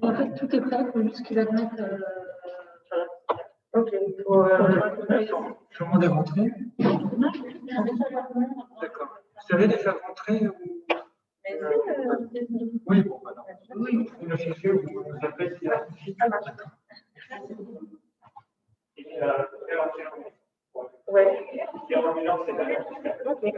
En fait, tout est prêt, il faut juste qu'il admette. Ok, il faut. Tout le monde est rentré? D'accord. Vous savez les faire rentrer ou... Oui, bon, bah non. Oui. Vous le cherchez ou vous nous appelez s'il y a un souci. Ouais. Ok.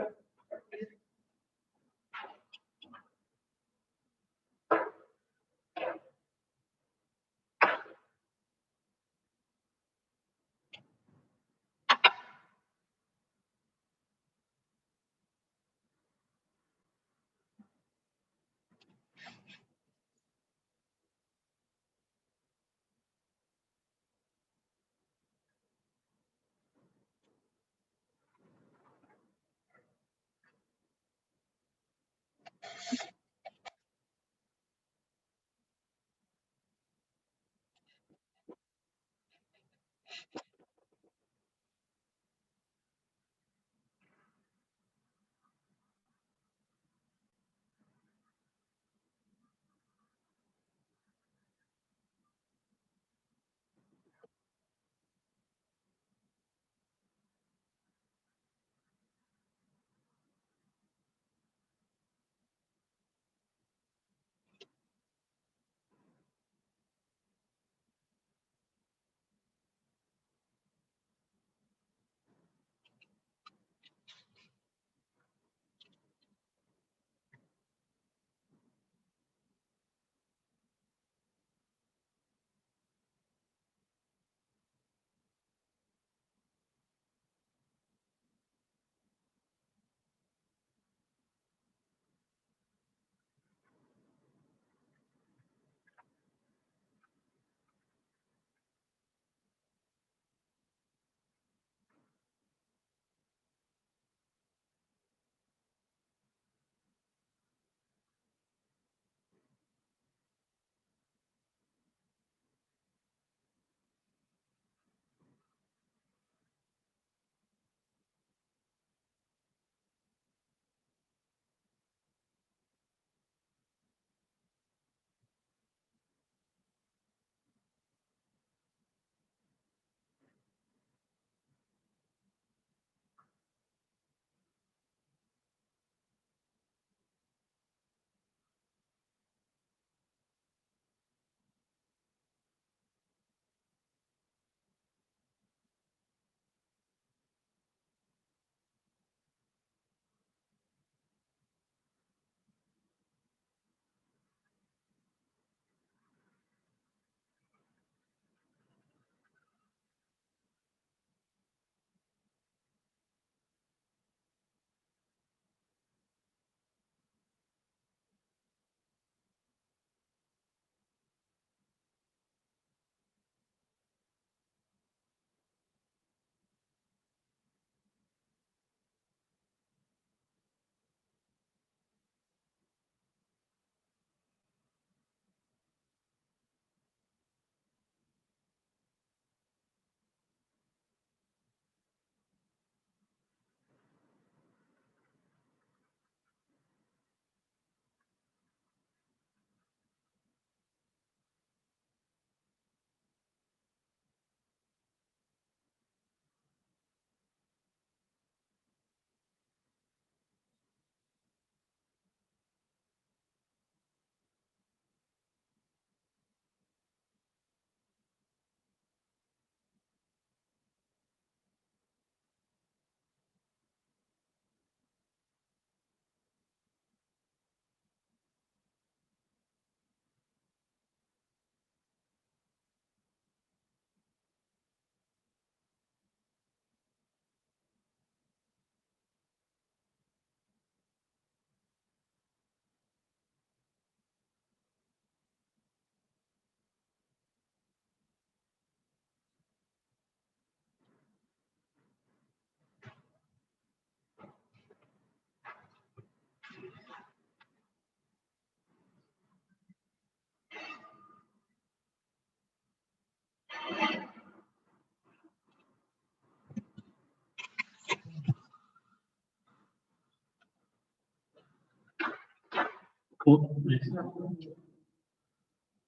Oh, oui.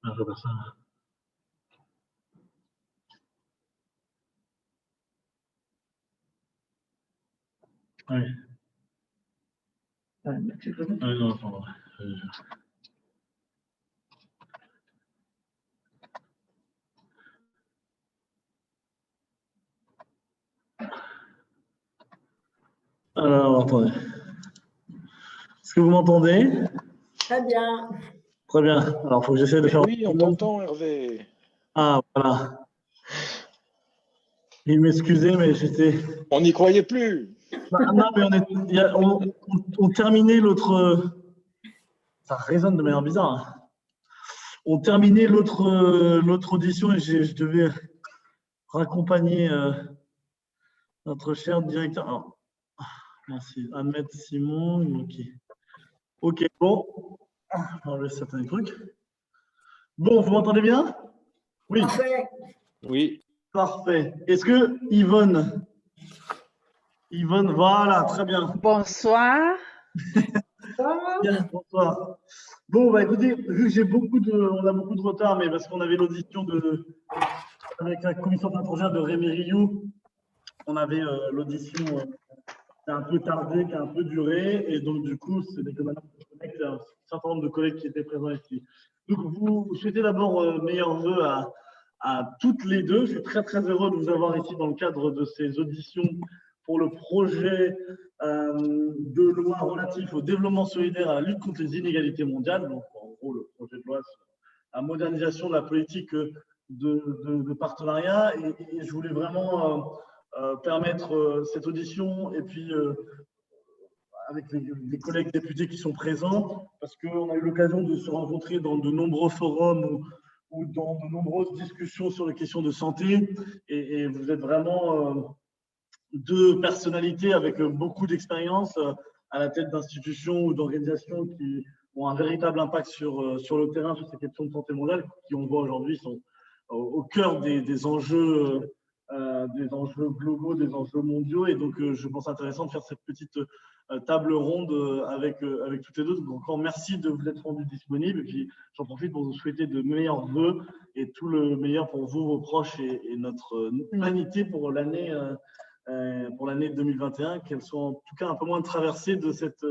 Ah, je vois ça. Oui. Ah, non, attends. Alors, attendez. Est-ce que vous m'entendez? Très bien. Très bien. Alors, il faut que j'essaie de faire. Oui, on t'entend, Hervé. Ah, voilà. Il m'excusait, mais j'étais. On n'y croyait plus. Non, mais on terminait l'autre. Ça résonne de manière bizarre. Hein. On terminait l'autre audition et je devais raccompagner notre cher directeur. Alors, merci. Ahmed Simon. Ok, bon. On va enlever certains trucs. Bon, vous m'entendez bien? Oui. Parfait. Oui. Parfait. Est-ce que Yvonne, voilà, très bien. Bonsoir. Bien, bonsoir. Bon, bah écoutez, vu que on a beaucoup de retard, mais parce qu'on avait l'audition avec la commission étrangère de Rémi Rioux, on avait l'audition qui a un peu tardé, qui a un peu duré, et donc du coup, c'est que maintenant je connecte un certain nombre de collègues qui étaient présents ici. Donc, vous souhaitez d'abord meilleurs vœux à toutes les deux. Je suis très très heureux de vous avoir ici dans le cadre de ces auditions pour le projet de loi relatif au développement solidaire et à la lutte contre les inégalités mondiales. Donc, en gros, le projet de loi sur la modernisation de la politique de partenariat. Et je voulais vraiment permettre cette audition et puis avec les collègues députés qui sont présents, parce qu'on a eu l'occasion de se rencontrer dans de nombreux forums ou dans de nombreuses discussions sur les questions de santé. Et vous êtes vraiment deux personnalités avec beaucoup d'expérience à la tête d'institutions ou d'organisations qui ont un véritable impact sur le terrain sur ces questions de santé mondiale, qui on voit aujourd'hui sont au cœur des enjeux globaux, des enjeux mondiaux. Et donc, je pense intéressant de faire cette petite table ronde avec toutes les deux. Donc, encore merci de vous être rendu disponible. Et puis, j'en profite pour vous souhaiter de meilleurs vœux et tout le meilleur pour vous, vos proches et notre humanité pour l'année 2021, qu'elle soit en tout cas un peu moins traversée de cette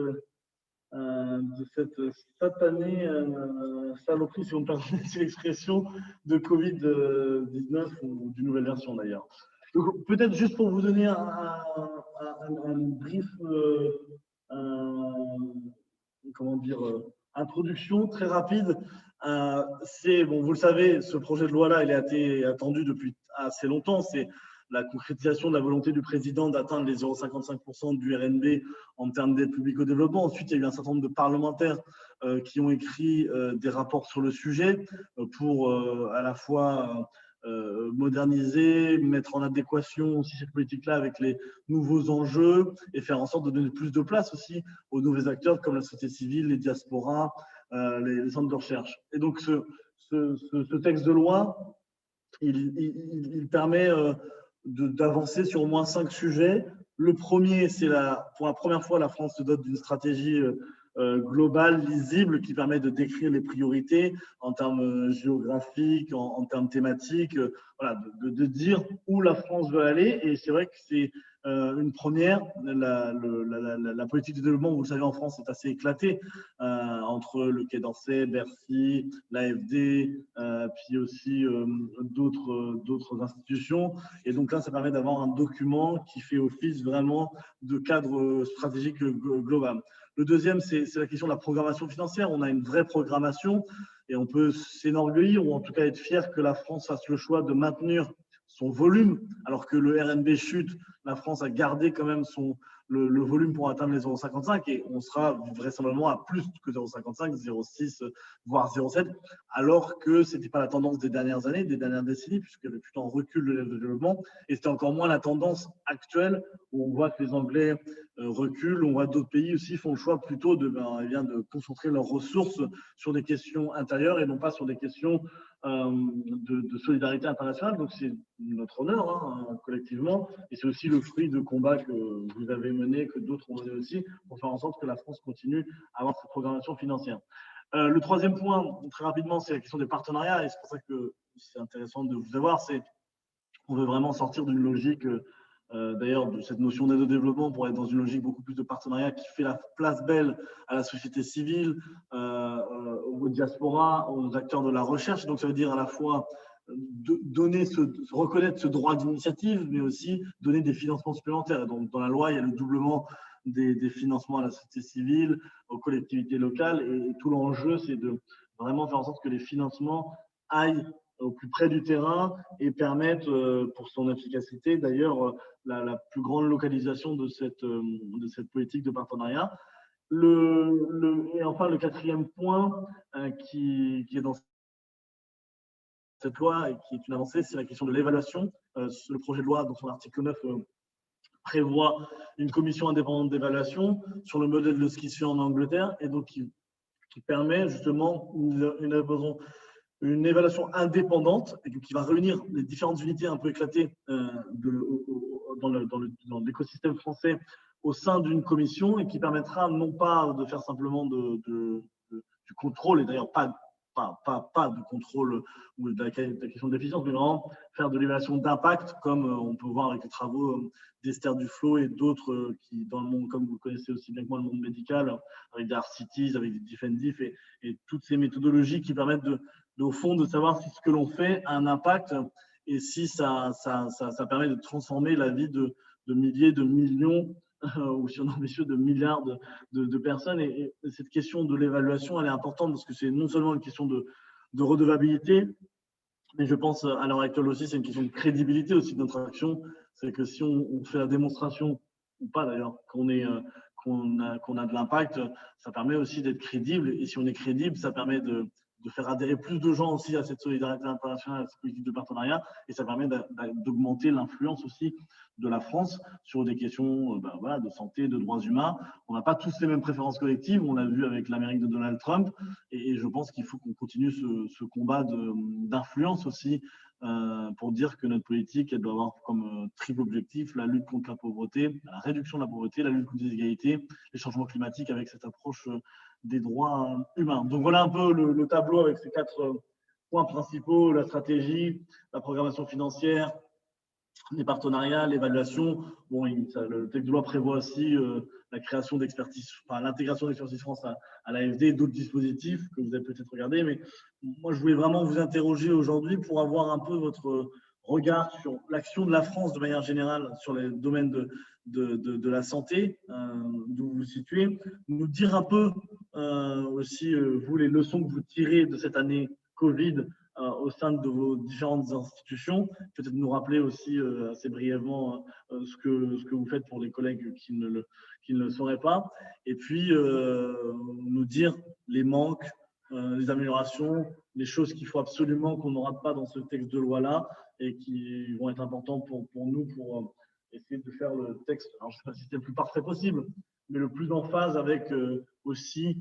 satanée saloperie, si on me permet l'expression, de Covid-19 ou d'une nouvelle version d'ailleurs. Donc peut-être juste pour vous donner un brief, comment dire, introduction très rapide. Bon, vous le savez, ce projet de loi-là, il a été attendu depuis assez longtemps. C'est la concrétisation de la volonté du président d'atteindre les 0,55% du RNB en termes d'aide publique au développement. Ensuite, il y a eu un certain nombre de parlementaires qui ont écrit des rapports sur le sujet pour à la fois moderniser, mettre en adéquation aussi cette politique-là avec les nouveaux enjeux et faire en sorte de donner plus de place aussi aux nouveaux acteurs comme la société civile, les diasporas, les centres de recherche. Et donc, ce texte de loi, il permet d'avancer sur au moins 5 sujets. Le premier, c'est pour la première fois, la France se dote d'une stratégie globale, lisible, qui permet de décrire les priorités en termes géographiques, en termes thématiques, voilà, de dire où la France veut aller. Et c'est vrai que c'est une première. La politique de développement, vous le savez, en France, est assez éclatée entre le Quai d'Orsay, Bercy, l'AFD, puis aussi d'autres institutions. Et donc là, ça permet d'avoir un document qui fait office vraiment de cadre stratégique global. Le deuxième, c'est la question de la programmation financière. On a une vraie programmation et on peut s'enorgueillir ou en tout cas être fier que la France fasse le choix de maintenir son volume, alors que le RNB chute. La France a gardé quand même le volume pour atteindre les 0,55 et on sera vraisemblablement à plus que 0,55, 0,6, voire 0,7, alors que ce n'était pas la tendance des dernières années, des dernières décennies, puisqu'il y avait plutôt un recul de développement, et c'était encore moins la tendance actuelle où on voit que les Anglais reculent, on voit d'autres pays aussi font le choix plutôt de concentrer leurs ressources sur des questions intérieures et non pas sur des questions de solidarité internationale. Donc, c'est notre honneur, hein, collectivement. Et c'est aussi le fruit de combats que vous avez menés, que d'autres ont menés aussi, pour faire en sorte que la France continue à avoir cette programmation financière. Le troisième point, très rapidement, c'est la question des partenariats. Et c'est pour ça que c'est intéressant de vous avoir. On veut vraiment sortir d'une logique, d'ailleurs, de cette notion d'aide au développement pour être dans une logique beaucoup plus de partenariat qui fait la place belle à la société civile, aux diasporas, aux acteurs de la recherche. Donc, ça veut dire à la fois reconnaître ce droit d'initiative, mais aussi donner des financements supplémentaires. Donc, dans la loi, il y a le doublement des financements à la société civile, aux collectivités locales. Et tout l'enjeu, c'est de vraiment faire en sorte que les financements aillent au plus près du terrain et permettent, pour son efficacité, d'ailleurs, la plus grande localisation de cette politique de partenariat. Et enfin, le quatrième point qui est dans cette loi et qui est une avancée, c'est la question de l'évaluation. Le projet de loi, dans son article 9, prévoit une commission indépendante d'évaluation sur le modèle de ce qui se fait en Angleterre et donc qui permet justement une évaluation indépendante et qui va réunir les différentes unités un peu éclatées dans l'écosystème français au sein d'une commission et qui permettra non pas de faire simplement du contrôle, et d'ailleurs pas de contrôle ou de la question d'efficience, mais vraiment faire de l'évaluation d'impact, comme on peut voir avec les travaux d'Esther Duflo et d'autres qui, dans le monde, comme vous le connaissez aussi bien que moi, le monde médical, avec des RCTs, avec des DIF et toutes ces méthodologies qui permettent au fond de savoir si ce que l'on fait a un impact et si ça permet de transformer la vie de milliers, de millions ou si on est ambitieux de milliards de personnes. Et cette question de l'évaluation, elle est importante parce que c'est non seulement une question de redevabilité, mais je pense à l'heure actuelle aussi, c'est une question de crédibilité aussi de notre action. C'est que si on fait la démonstration, ou pas d'ailleurs, qu'on a de l'impact, ça permet aussi d'être crédible. Et si on est crédible, ça permet de faire adhérer plus de gens aussi à cette solidarité internationale, à cette politique de partenariat, et ça permet d'augmenter l'influence aussi de la France sur des questions de santé, de droits humains. On n'a pas tous les mêmes préférences collectives, on l'a vu avec l'Amérique de Donald Trump, et je pense qu'il faut qu'on continue ce combat d'influence aussi pour dire que notre politique, elle doit avoir comme triple objectif la lutte contre la pauvreté, la réduction de la pauvreté, la lutte contre les inégalités, les changements climatiques avec cette approche des droits humains. Donc voilà un peu le tableau avec ces 4 points principaux, la stratégie, la programmation financière, les partenariats, l'évaluation. Bon, le texte de loi prévoit aussi la création d'expertise, l'intégration d'expertise France à l'AFD et d'autres dispositifs que vous avez peut-être regardés. Mais moi, je voulais vraiment vous interroger aujourd'hui pour avoir un peu votre regard sur l'action de la France de manière générale sur les domaines de la santé, d'où vous vous situez. Nous dire un peu aussi, vous, les leçons que vous tirez de cette année Covid au sein de vos différentes institutions. Peut-être nous rappeler aussi assez brièvement ce que vous faites pour les collègues qui ne le sauraient pas. Et puis, nous dire les manques, les améliorations, les choses qu'il faut absolument qu'on ne rate pas dans ce texte de loi-là et qui vont être importants pour nous pour essayer de faire le texte, alors je ne sais pas si c'est le plus parfait possible, mais le plus en phase avec aussi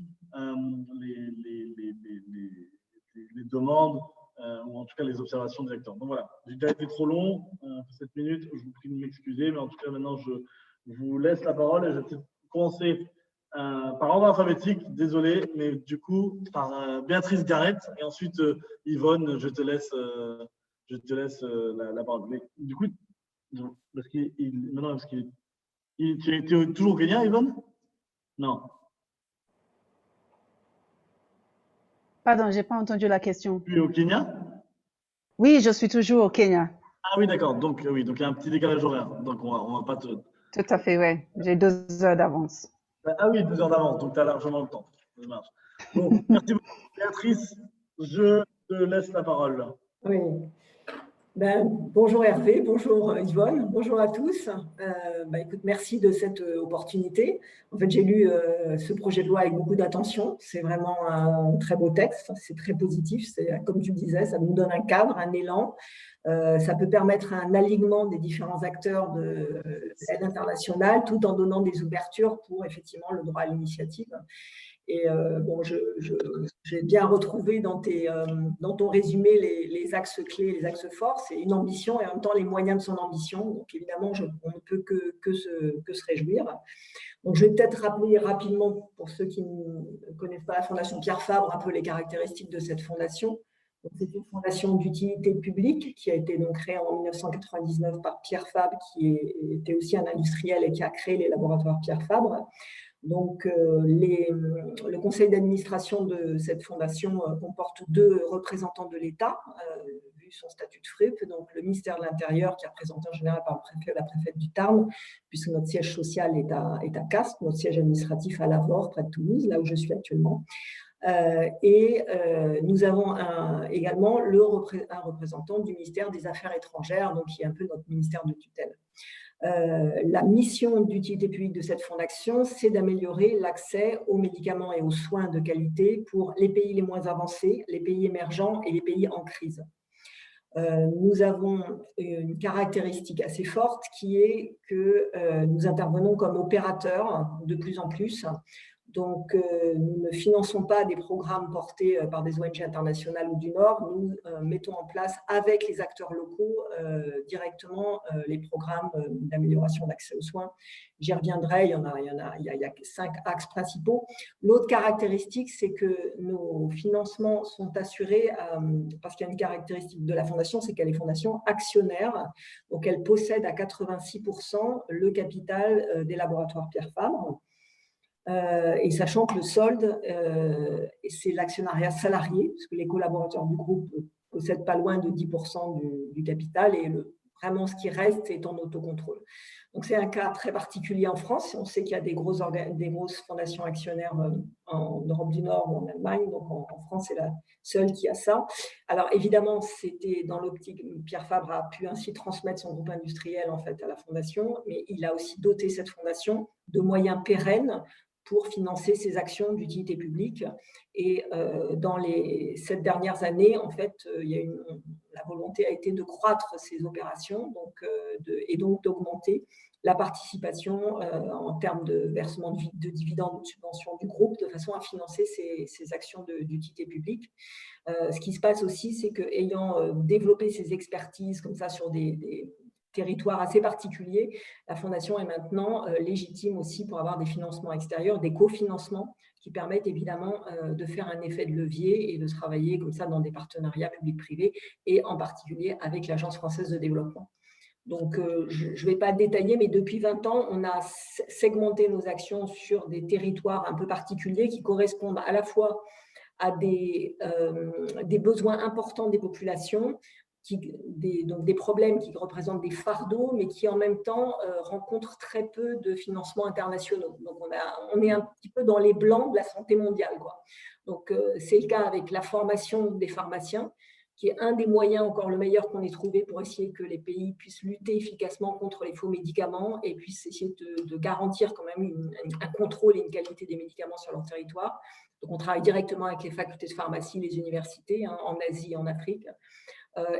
les demandes ou en tout cas les observations des acteurs. Donc voilà, j'ai déjà été trop long, 7 minutes, je vous prie de m'excuser, mais en tout cas maintenant je vous laisse la parole et je vais peut-être commencer par ordre alphabétique, désolé, mais du coup par Béatrice Garrett et ensuite Yvonne, je te laisse la parole. Mais du coup, parce qu'il tu es toujours au Kenya, Yvonne? Non. Pardon, je n'ai pas entendu la question. Tu es au Kenya? Oui, je suis toujours au Kenya. Ah oui, d'accord. Donc, oui, donc il y a un petit décalage horaire. Donc, on va pas te… Tout à fait, oui. J'ai 2 heures d'avance. Ah oui, 2 heures d'avance. Donc, tu as largement le temps. Ça marche. Bon, merci beaucoup, Béatrice. Je te laisse la parole. Oui. Bonjour Hervé, bonjour Yvonne, bonjour à tous. Écoute, merci de cette opportunité. En fait, j'ai lu ce projet de loi avec beaucoup d'attention. C'est vraiment un très beau texte, c'est très positif. Comme tu le disais, ça nous donne un cadre, un élan. Ça peut permettre un alignement des différents acteurs de l'aide internationale tout en donnant des ouvertures pour effectivement le droit à l'initiative. Et bon, j'ai bien retrouvé dans ton résumé les axes clés, les axes forts. C'est une ambition et en même temps les moyens de son ambition. Donc évidemment, on ne peut que se réjouir. Donc je vais peut-être rappeler rapidement, pour ceux qui ne connaissent pas la Fondation Pierre Fabre, un peu les caractéristiques de cette fondation. C'est une fondation d'utilité publique qui a été donc créée en 1999 par Pierre Fabre, qui était aussi un industriel et qui a créé les laboratoires Pierre Fabre. Donc, le conseil d'administration de cette fondation comporte 2 représentants de l'État, vu son statut de FRUP, donc le ministère de l'Intérieur, qui est représenté en général par le préfet ou la préfète du Tarn, puisque notre siège social est à Castres, notre siège administratif à Lavore, près de Toulouse, là où je suis actuellement. Nous avons également un représentant du ministère des Affaires étrangères, donc qui est un peu notre ministère de tutelle. La mission d'utilité publique de cette fondation, c'est d'améliorer l'accès aux médicaments et aux soins de qualité pour les pays les moins avancés, les pays émergents et les pays en crise. Nous avons une caractéristique assez forte qui est que nous intervenons comme opérateurs de plus en plus. Donc, nous ne finançons pas des programmes portés par des ONG internationales ou du Nord. Nous mettons en place avec les acteurs locaux directement les programmes d'amélioration d'accès aux soins. J'y reviendrai, il y a 5 axes principaux. L'autre caractéristique, c'est que nos financements sont assurés, parce qu'il y a une caractéristique de la fondation, c'est qu'elle est fondation actionnaire. Donc, elle possède à 86% le capital des laboratoires Pierre Fabre. Et sachant que le solde, c'est l'actionnariat salarié, parce que les collaborateurs du groupe possèdent pas loin de 10% du capital, et vraiment ce qui reste est en autocontrôle. Donc c'est un cas très particulier en France. On sait qu'il y a des grosses fondations actionnaires en Europe du Nord ou en Allemagne, donc en France c'est la seule qui a ça. Alors évidemment, c'était dans l'optique, Pierre Fabre a pu ainsi transmettre son groupe industriel en fait à la fondation, mais il a aussi doté cette fondation de moyens pérennes pour financer ses actions d'utilité publique. Et dans les 7 dernières années, en fait, la volonté a été de croître ces opérations et donc d'augmenter la participation en termes de versement de dividendes ou de subventions du groupe, de façon à financer ces actions d'utilité publique. Ce qui se passe aussi, c'est qu'ayant développé ses expertises comme ça sur des territoire assez particulier, la Fondation est maintenant légitime aussi pour avoir des financements extérieurs, des cofinancements qui permettent évidemment de faire un effet de levier et de travailler comme ça dans des partenariats publics-privés et en particulier avec l'Agence française de développement. Donc, je ne vais pas détailler, mais depuis 20 ans, on a segmenté nos actions sur des territoires un peu particuliers qui correspondent à la fois à des besoins importants des populations, donc des problèmes qui représentent des fardeaux, mais qui en même temps rencontrent très peu de financements internationaux. Donc, on est un petit peu dans les blancs de la santé mondiale, quoi. Donc, c'est le cas avec la formation des pharmaciens, qui est un des moyens encore le meilleur qu'on ait trouvé pour essayer que les pays puissent lutter efficacement contre les faux médicaments et puissent essayer de garantir quand même un contrôle et une qualité des médicaments sur leur territoire. Donc, on travaille directement avec les facultés de pharmacie, les universités, en Asie et en Afrique.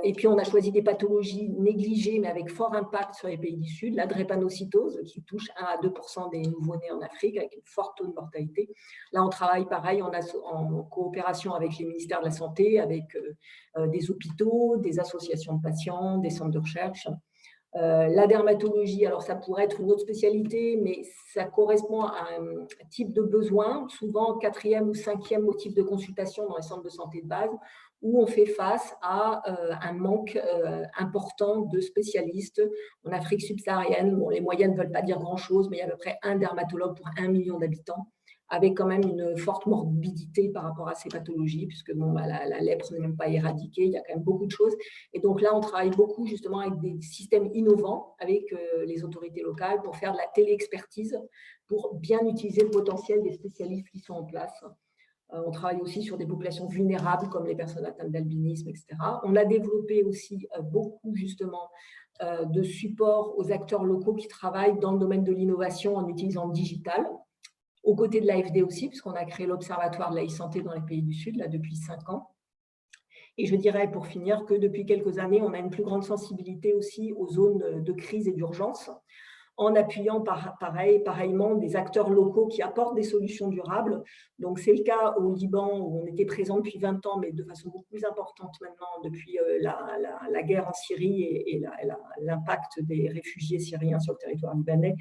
Et puis, on a choisi des pathologies négligées, mais avec fort impact sur les pays du Sud. La drépanocytose, qui touche 1 à 2% des nouveau-nés en Afrique, avec une forte taux de mortalité. Là, on travaille pareil en coopération avec les ministères de la Santé, avec des hôpitaux, des associations de patients, des centres de recherche. La dermatologie, alors ça pourrait être une autre spécialité, mais ça correspond à un type de besoin, souvent 4e ou 5e motif de consultation dans les centres de santé de base, où on fait face à un manque important de spécialistes. En Afrique subsaharienne, bon, les moyennes ne veulent pas dire grand-chose, mais il y a à peu près un dermatologue pour 1 million d'habitants, avec quand même une forte morbidité par rapport à ces pathologies, puisque bon, la lèpre n'est même pas éradiquée, il y a quand même beaucoup de choses. Et donc là, on travaille beaucoup justement avec des systèmes innovants, avec les autorités locales, pour faire de la téléexpertise, pour bien utiliser le potentiel des spécialistes qui sont en place. On travaille aussi sur des populations vulnérables, comme les personnes atteintes d'albinisme, etc. On a développé aussi beaucoup justement de support aux acteurs locaux qui travaillent dans le domaine de l'innovation en utilisant le digital, aux côtés de l'AFD aussi, puisqu'on a créé l'Observatoire de la e-santé dans les pays du Sud, là, depuis 5 ans. Et je dirais pour finir que depuis quelques années, on a une plus grande sensibilité aussi aux zones de crise et d'urgence, en appuyant pareillement des acteurs locaux qui apportent des solutions durables. Donc, c'est le cas au Liban où on était présent depuis 20 ans, mais de façon beaucoup plus importante maintenant depuis la guerre en Syrie et l'impact des réfugiés syriens sur le territoire libanais.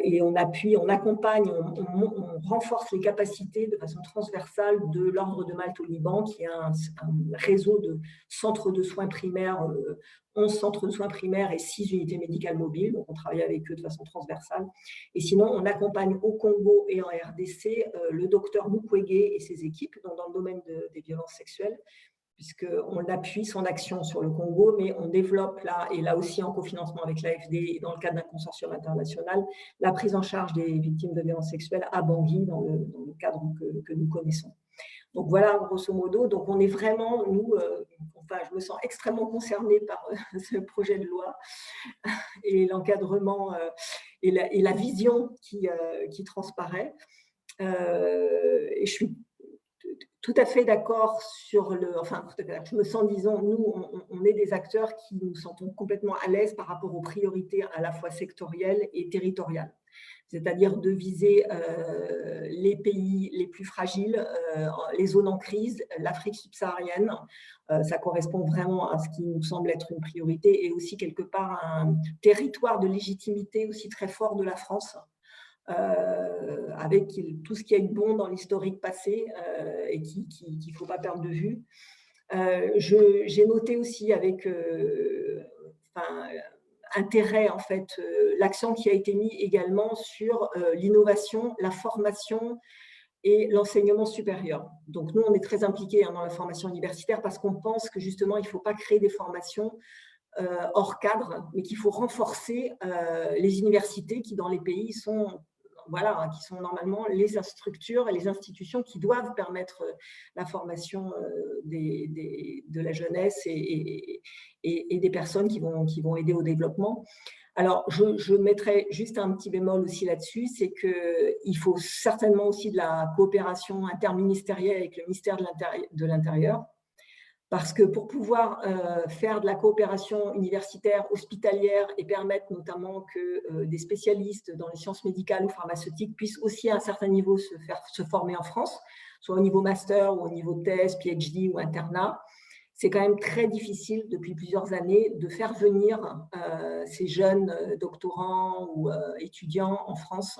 Et on appuie, on accompagne, on renforce les capacités de façon transversale de l'Ordre de Malte au Liban, qui a un réseau de centres de soins primaires, 11 centres de soins primaires et 6 unités médicales mobiles. Donc, on travaille avec eux de façon transversale. Et sinon, on accompagne au Congo et en RDC le docteur Mukwege et ses équipes, donc dans le domaine des violences sexuelles, puisqu'on appuie son action sur le Congo, mais on développe là, et là aussi en cofinancement avec l'AFD, dans le cadre d'un consortium international, la prise en charge des victimes de violences sexuelles à Bangui, dans le cadre que nous connaissons. Donc voilà, grosso modo, donc on est vraiment, nous, enfin, je me sens extrêmement concernée par ce projet de loi et l'encadrement et la vision qui transparaît. Et je suis tout à fait d'accord sur enfin, je me sens, disons, nous, on est des acteurs qui nous sentons complètement à l'aise par rapport aux priorités à la fois sectorielles et territoriales. C'est-à-dire de viser les pays les plus fragiles, les zones en crise, l'Afrique subsaharienne. Ça correspond vraiment à ce qui nous semble être une priorité et aussi quelque part un territoire de légitimité aussi très fort de la France. Avec tout ce qui a eu de bon dans l'historique passé et qu'il ne faut pas perdre de vue. J'ai noté aussi avec intérêt, en fait, l'accent qui a été mis également sur l'innovation, la formation et l'enseignement supérieur. Donc, nous, on est très impliqués dans la formation universitaire parce qu'on pense que, justement, il ne faut pas créer des formations hors cadre, mais qu'il faut renforcer les universités qui, dans les pays, sont qui sont normalement les structures et les institutions qui doivent permettre la formation de la jeunesse et des personnes qui vont aider au développement. Alors, je mettrai juste un petit bémol aussi là-dessus, c'est qu'il faut certainement aussi de la coopération interministérielle avec le ministère de l'Intérieur, parce que pour pouvoir faire de la coopération universitaire, hospitalière et permettre notamment que des spécialistes dans les sciences médicales ou pharmaceutiques puissent aussi à un certain niveau se former en France, soit au niveau master ou au niveau thèse, PhD ou internat, c'est quand même très difficile depuis plusieurs années de faire venir ces jeunes doctorants ou étudiants en France.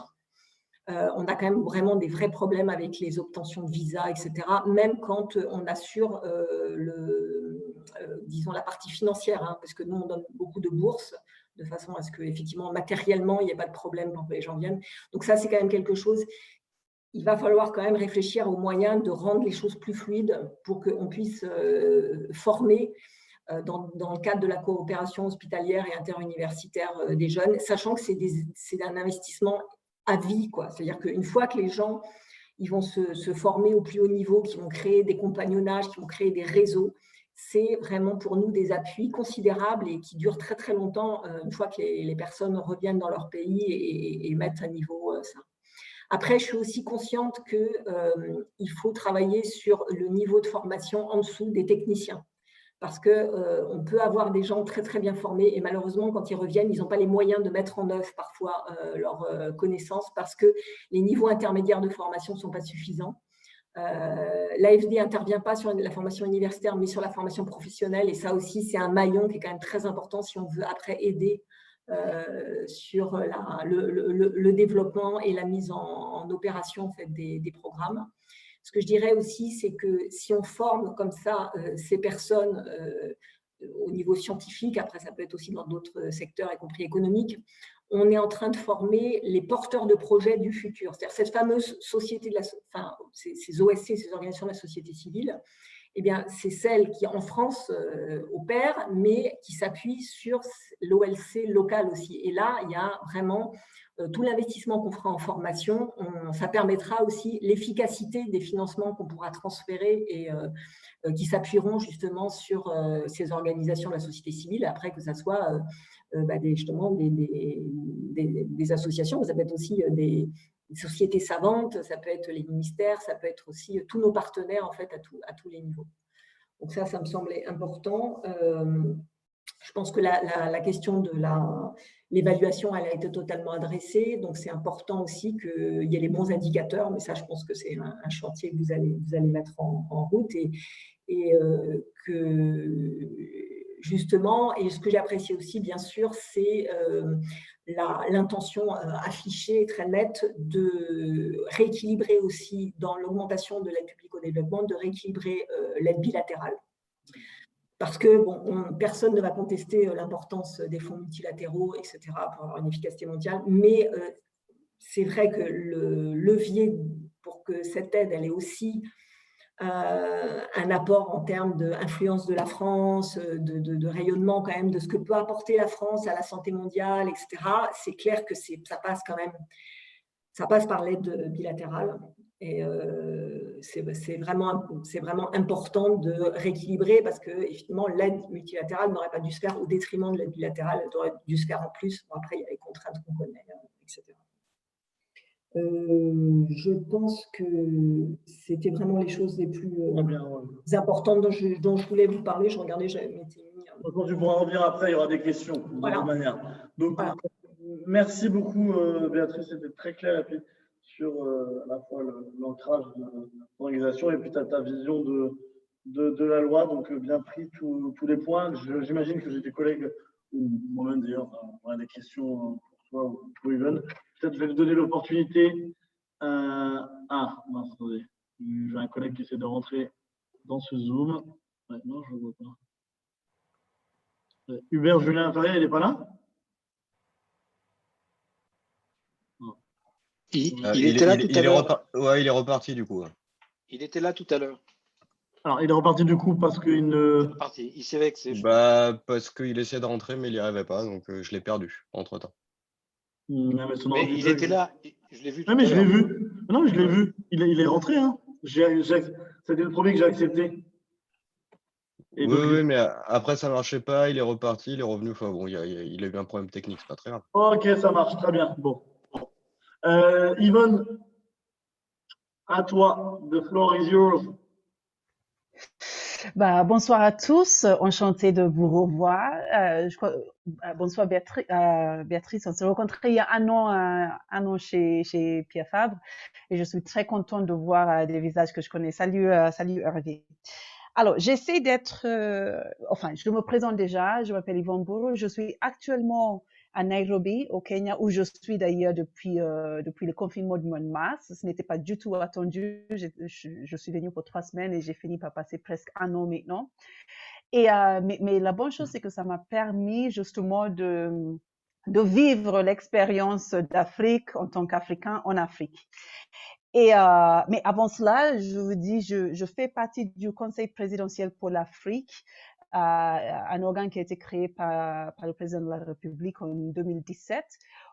On a quand même vraiment des vrais problèmes avec les obtentions de visa, etc., même quand on assure, disons, la partie financière, hein, parce que nous, on donne beaucoup de bourses, de façon à ce qu'effectivement, matériellement, il n'y ait pas de problème quand les gens viennent. Donc ça, c'est quand même quelque chose. Il va falloir quand même réfléchir aux moyens de rendre les choses plus fluides pour qu'on puisse former dans le cadre de la coopération hospitalière et interuniversitaire des jeunes, sachant que c'est un investissement à vie, quoi. C'est-à-dire qu'une fois que les gens ils vont se former au plus haut niveau, qui vont créer des compagnonnages, qui vont créer des réseaux, c'est vraiment pour nous des appuis considérables et qui durent très très longtemps une fois que les personnes reviennent dans leur pays et mettent à niveau ça. Après, je suis aussi consciente qu'il faut travailler sur le niveau de formation en dessous des techniciens. Parce qu'on peut avoir des gens très, très bien formés et malheureusement, quand ils reviennent, ils n'ont pas les moyens de mettre en œuvre parfois leurs connaissances parce que les niveaux intermédiaires de formation ne sont pas suffisants. L'AFD n'intervient pas sur la formation universitaire, mais sur la formation professionnelle. Et ça aussi, c'est un maillon qui est quand même très important si on veut après aider sur le développement et la mise en opération en fait, des programmes. Ce que je dirais aussi, c'est que si on forme comme ça ces personnes au niveau scientifique, après ça peut être aussi dans d'autres secteurs, y compris économiques, on est en train de former les porteurs de projets du futur. C'est-à-dire cette fameuse société, ces OSC, ces organisations de la société civile, eh bien, c'est celle qui, en France, opère, mais qui s'appuie sur l'OLC local aussi. Et là, il y a vraiment tout l'investissement qu'on fera en formation. Ça permettra aussi l'efficacité des financements qu'on pourra transférer et qui s'appuieront justement sur ces organisations de la société civile, après que ça soit justement des associations, ça peut être aussi des sociétés savantes, ça peut être les ministères, ça peut être aussi tous nos partenaires en fait à tous les niveaux. Donc ça me semblait important. Je pense que la question de l'évaluation, elle a été totalement adressée. Donc, c'est important aussi qu'il y ait les bons indicateurs. Mais ça, je pense que c'est un chantier que vous allez mettre en route. Et que, justement, et ce que j'apprécie aussi, bien sûr, c'est l'intention affichée, très nette, de rééquilibrer aussi, dans l'augmentation de l'aide publique au développement, de rééquilibrer l'aide bilatérale. Parce que bon, personne ne va contester l'importance des fonds multilatéraux, etc., pour avoir une efficacité mondiale, mais c'est vrai que le levier pour que cette aide, elle ait aussi un apport en termes d'influence de la France, de rayonnement quand même, de ce que peut apporter la France à la santé mondiale, etc., c'est clair que ça passe quand même, ça passe par l'aide bilatérale. Et c'est vraiment important de rééquilibrer parce que, effectivement, l'aide multilatérale n'aurait pas dû se faire au détriment de l'aide bilatérale, elle aurait dû se faire en plus. Bon, après, il y a les contraintes qu'on connaît, etc. Je pense que c'était vraiment les choses les plus importantes dont je voulais vous parler. Je regardais, j'avais mis. Quand tu pourras revenir après, il y aura des questions de toute manière. Donc, voilà. Merci beaucoup, Béatrice, c'était très clair. Et puis, sur à la fois l'ancrage de l'organisation et puis ta vision de la loi. Donc, bien pris tous les points. J'imagine que j'ai des collègues, ou moi-même d'ailleurs, on a des questions pour toi ou pour Yvonne. Peut-être je vais te donner l'opportunité. Mince, attendez. J'ai un collègue qui essaie de rentrer dans ce Zoom. Ouais, non, je ne vois pas. Hubert Julien Ferrier, il n'est pas là? Il était là tout à l'heure. Ouais, il est reparti du coup. Il était là tout à l'heure. Alors, il est reparti du coup parce qu'il ne. Il s'est vexé. Parce qu'il essayait de rentrer, mais il n'y arrivait pas, donc je l'ai perdu entre-temps. Mais il était là, je l'ai vu tout à l'heure. Mais je l'ai vu. Non, mais je l'ai vu. Il est rentré. Hein. C'était le premier que j'ai accepté. Et oui, mais après, ça ne marchait pas. Il est reparti, il est revenu. Enfin, bon, il a eu un problème technique, c'est pas très grave. Ok, ça marche, très bien. Bon. Yvonne, à toi. The floor is yours. Bonsoir à tous, enchantée de vous revoir. Bonsoir Béatrice, on s'est rencontrés il y a un an chez Pierre Fabre et je suis très contente de voir des visages que je connais. Salut Hervé. Alors, j'essaie d'être, je me présente déjà, je m'appelle Yvonne Bourreau, je suis actuellement à Nairobi, au Kenya, où je suis d'ailleurs depuis le confinement du mois de mars. Ce n'était pas du tout attendu. Je suis venue pour 3 semaines et j'ai fini par passer presque un an maintenant. Et mais la bonne chose, c'est que ça m'a permis justement de vivre l'expérience d'Afrique en tant qu'Africain en Afrique. Et mais avant cela, je vous dis, je fais partie du Conseil présidentiel pour l'Afrique, un organe qui a été créé par le président de la République en 2017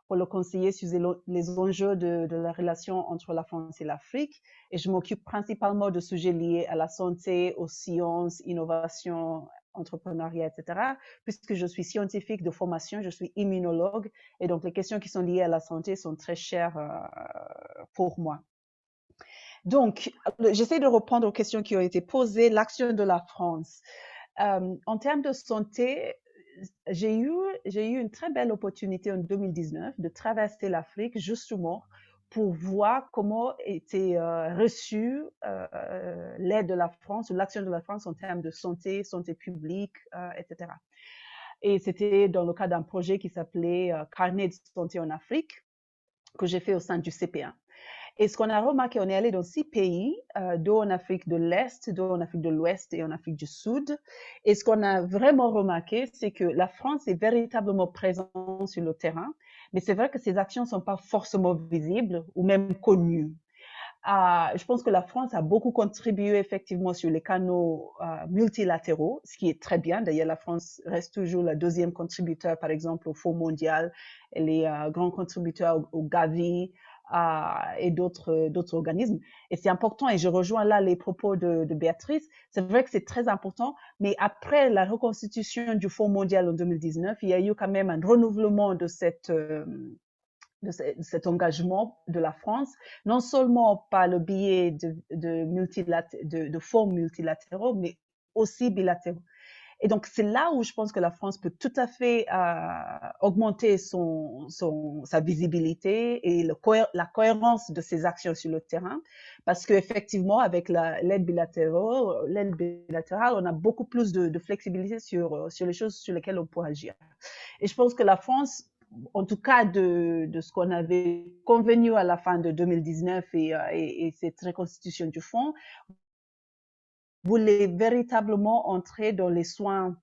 pour le conseiller sur les enjeux de la relation entre la France et l'Afrique. Et je m'occupe principalement de sujets liés à la santé, aux sciences, innovation, entrepreneuriat, etc. Puisque je suis scientifique de formation, je suis immunologue, et donc les questions qui sont liées à la santé sont très chères pour moi. Donc, j'essaie de reprendre aux questions qui ont été posées. L'action de la France. En termes de santé, j'ai eu une très belle opportunité en 2019 de traverser l'Afrique justement pour voir comment était reçue l'aide de la France ou l'action de la France en termes de santé publique, etc. Et c'était dans le cadre d'un projet qui s'appelait Carnet de santé en Afrique, que j'ai fait au sein du CP1. Et ce qu'on a remarqué, on est allé dans 6 pays, 2 en Afrique de l'Est, 2 en Afrique de l'Ouest et en Afrique du Sud. Et ce qu'on a vraiment remarqué, c'est que la France est véritablement présente sur le terrain, mais c'est vrai que ses actions ne sont pas forcément visibles ou même connues. Je pense que la France a beaucoup contribué effectivement sur les canaux multilatéraux, ce qui est très bien. D'ailleurs, la France reste toujours la 2e contributeur, par exemple, au Fonds mondial. Elle est grand contributeur au Gavi, et d'autres organismes. Et c'est important, et je rejoins là les propos de Béatrice, c'est vrai que c'est très important, mais après la reconstitution du Fonds mondial en 2019, il y a eu quand même un renouvellement de cet engagement de la France, non seulement par le biais de fonds multilatéraux, mais aussi bilatéraux. Et donc, c'est là où je pense que la France peut tout à fait augmenter sa visibilité et la cohérence de ses actions sur le terrain. Parce qu'effectivement, avec l'aide bilatérale, on a beaucoup plus de flexibilité sur les choses sur lesquelles on peut agir. Et je pense que la France, en tout cas de ce qu'on avait convenu à la fin de 2019 et cette reconstitution du fonds, voulait véritablement entrer dans les soins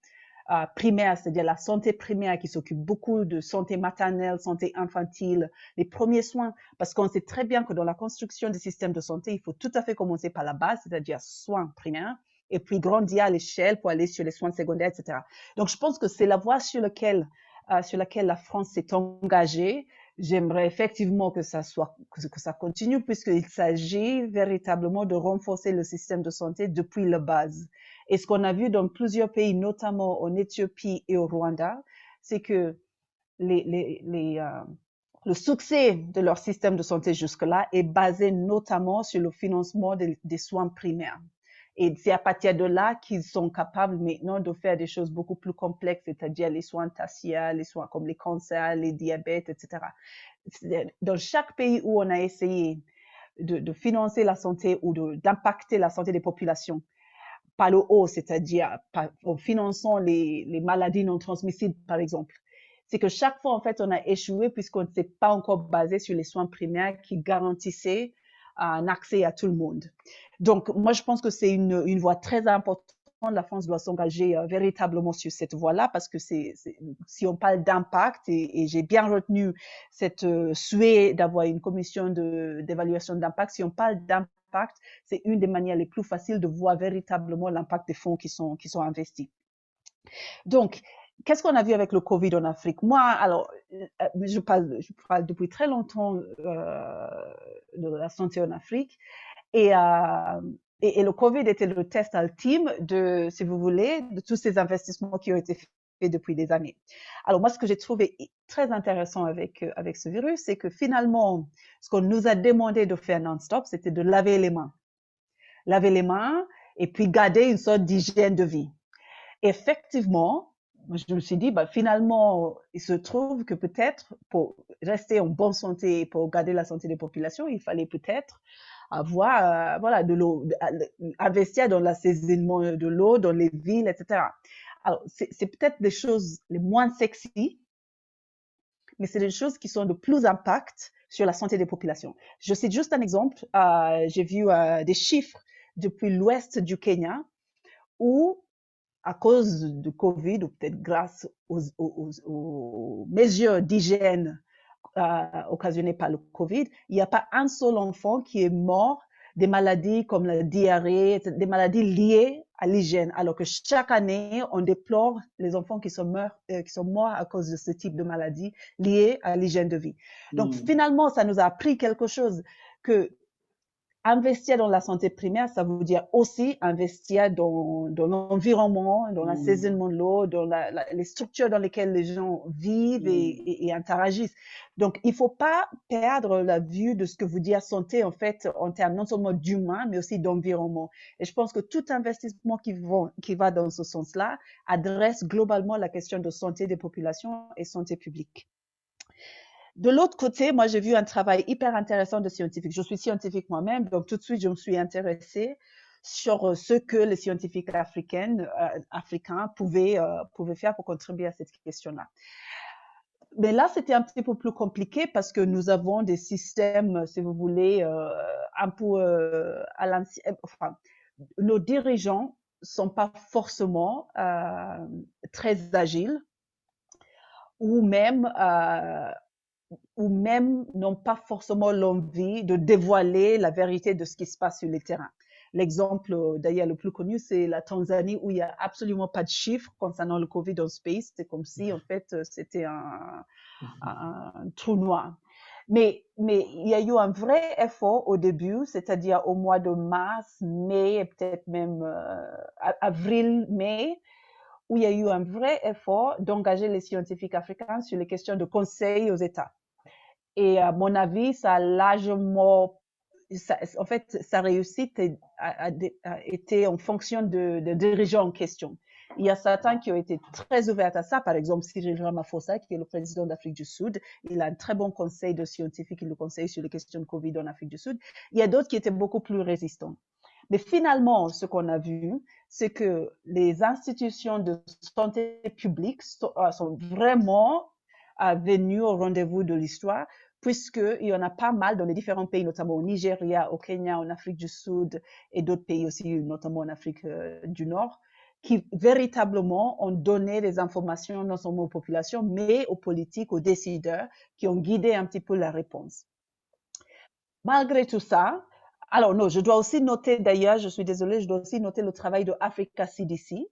primaires, c'est-à-dire la santé primaire qui s'occupe beaucoup de santé maternelle, santé infantile, les premiers soins, parce qu'on sait très bien que dans la construction des systèmes de santé, il faut tout à fait commencer par la base, c'est-à-dire soins primaires, et puis grandir à l'échelle pour aller sur les soins secondaires, etc. Donc, je pense que c'est la voie sur laquelle la France s'est engagée. J'aimerais effectivement que ça continue, puisqu'il s'agit véritablement de renforcer le système de santé depuis la base. Et ce qu'on a vu dans plusieurs pays, notamment en Éthiopie et au Rwanda, c'est que le succès de leur système de santé jusque-là est basé notamment sur le financement des soins primaires. Et c'est à partir de là qu'ils sont capables maintenant de faire des choses beaucoup plus complexes, c'est-à-dire les soins tertiaires, les soins comme les cancers, les diabètes, etc. Dans chaque pays où on a essayé de financer la santé ou d'impacter la santé des populations par le haut, c'est-à-dire en finançant les maladies non transmissibles, par exemple, c'est que chaque fois, en fait, on a échoué puisqu'on ne s'est pas encore basé sur les soins primaires qui garantissaient un accès à tout le monde. Donc, moi, je pense que c'est une voie très importante. La France doit s'engager véritablement sur cette voie-là parce que si on parle d'impact, et j'ai bien retenu cette souhait d'avoir une commission d'évaluation d'impact, si on parle d'impact, c'est une des manières les plus faciles de voir véritablement l'impact des fonds qui sont investis. Donc, qu'est-ce qu'on a vu avec le Covid en Afrique? Moi, alors, je parle depuis très longtemps de la santé en Afrique et le Covid était le test ultime de, si vous voulez, de tous ces investissements qui ont été faits depuis des années. Alors moi, ce que j'ai trouvé très intéressant avec ce virus, c'est que finalement, ce qu'on nous a demandé de faire non-stop, c'était de laver les mains. Laver les mains et puis garder une sorte d'hygiène de vie. Effectivement, je me suis dit, finalement, il se trouve que peut-être pour rester en bonne santé, pour garder la santé des populations, il fallait peut-être avoir, de l'eau, investir dans l'assaisonnement de l'eau, dans les villes, etc. Alors, c'est peut-être des choses les moins sexy, mais c'est des choses qui sont de plus impact sur la santé des populations. Je cite juste un exemple. J'ai vu des chiffres depuis l'ouest du Kenya où, à cause de Covid, ou peut-être grâce aux mesures d'hygiène occasionnées par le Covid, il n'y a pas un seul enfant qui est mort des maladies comme la diarrhée, des maladies liées à l'hygiène, alors que chaque année, on déplore les enfants qui sont morts à cause de ce type de maladies liées à l'hygiène de vie. Donc, finalement, ça nous a appris quelque chose, que investir dans la santé primaire, ça veut dire aussi investir dans l'environnement, dans l'assaisonnement de l'eau, dans les structures dans lesquelles les gens vivent et interagissent. Donc, il ne faut pas perdre la vue de ce que veut dire santé, en fait, en termes non seulement d'humain, mais aussi d'environnement. Et je pense que tout investissement qui va dans ce sens-là adresse globalement la question de santé des populations et santé publique. De l'autre côté, moi, j'ai vu un travail hyper intéressant de scientifiques. Je suis scientifique moi-même, donc tout de suite, je me suis intéressée sur ce que les scientifiques africains pouvaient faire pour contribuer à cette question-là. Mais là, c'était un petit peu plus compliqué parce que nous avons des systèmes, si vous voulez, un peu à l'ancienne. Enfin, nos dirigeants sont pas forcément très agiles ou même n'ont pas forcément l'envie de dévoiler la vérité de ce qui se passe sur le terrain. L'exemple, d'ailleurs, le plus connu, c'est la Tanzanie, où il n'y a absolument pas de chiffres concernant le Covid dans ce pays. C'est comme si, en fait, c'était un trou noir. Mais il y a eu un vrai effort au début, c'est-à-dire au mois de mars, mai, et peut-être même avril, mai, où il y a eu un vrai effort d'engager les scientifiques africains sur les questions de conseil aux États. Et à mon avis, ça a largement en fait, sa réussite a été en fonction de dirigeants en question. Il y a certains qui ont été très ouverts à ça. Par exemple, Cyril Ramaphosa, qui est le président d'Afrique du Sud, il a un très bon conseil de scientifiques, il le conseille sur les questions de Covid en Afrique du Sud. Il y a d'autres qui étaient beaucoup plus résistants. Mais finalement, ce qu'on a vu, c'est que les institutions de santé publique sont vraiment venues au rendez-vous de l'histoire, puisqu'il y en a pas mal dans les différents pays, notamment au Nigeria, au Kenya, en Afrique du Sud et d'autres pays aussi, notamment en Afrique du Nord, qui véritablement ont donné des informations non seulement aux populations, mais aux politiques, aux décideurs, qui ont guidé un petit peu la réponse. Malgré tout ça, alors non, je dois aussi noter d'ailleurs, je suis désolée, je dois aussi noter le travail de Africa CDC,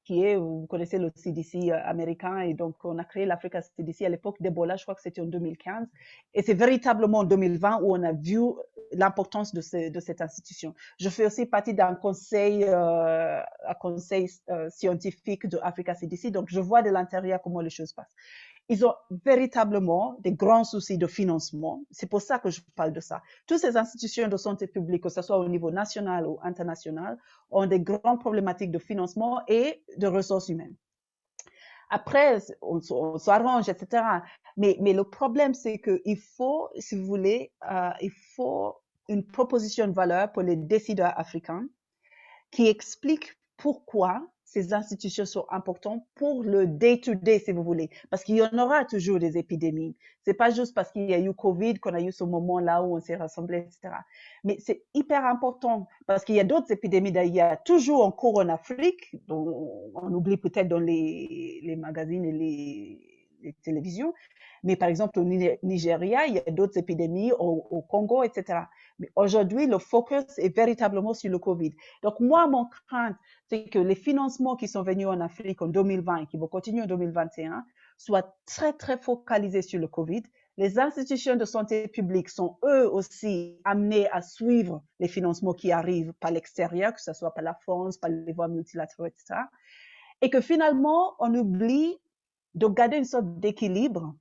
qui est, vous connaissez le CDC américain, et donc on a créé l'Africa CDC à l'époque d'Ebola, je crois que c'était en 2015, et c'est véritablement en 2020 où on a vu l'importance de cette institution. Je fais aussi partie d'un conseil, scientifique de Africa CDC, donc je vois de l'intérieur comment les choses passent. Ils ont véritablement des grands soucis de financement. C'est pour ça que je parle de ça. Toutes ces institutions de santé publique, que ce soit au niveau national ou international, ont des grandes problématiques de financement et de ressources humaines. Après, on s'arrange, etc. Mais le problème, c'est qu'il faut, si vous voulez, il faut une proposition de valeur pour les décideurs africains qui explique pourquoi ces institutions sont importantes pour le day-to-day, si vous voulez. Parce qu'il y en aura toujours des épidémies. C'est pas juste parce qu'il y a eu Covid qu'on a eu ce moment-là où on s'est rassemblés, etc. Mais c'est hyper important parce qu'il y a d'autres épidémies d'ailleurs, toujours en cours en Afrique, dont on oublie peut-être dans les magazines et les télévisions. Mais par exemple, au Nigeria, il y a d'autres épidémies, au Congo, etc. Mais aujourd'hui, le focus est véritablement sur le Covid. Donc, moi, mon crainte, c'est que les financements qui sont venus en Afrique en 2020 et qui vont continuer en 2021 soient très, très focalisés sur le Covid. Les institutions de santé publique sont eux aussi amenées à suivre les financements qui arrivent par l'extérieur, que ce soit par la France, par les voies multilatérales, etc. Et que finalement, on oublie de garder une sorte d'équilibre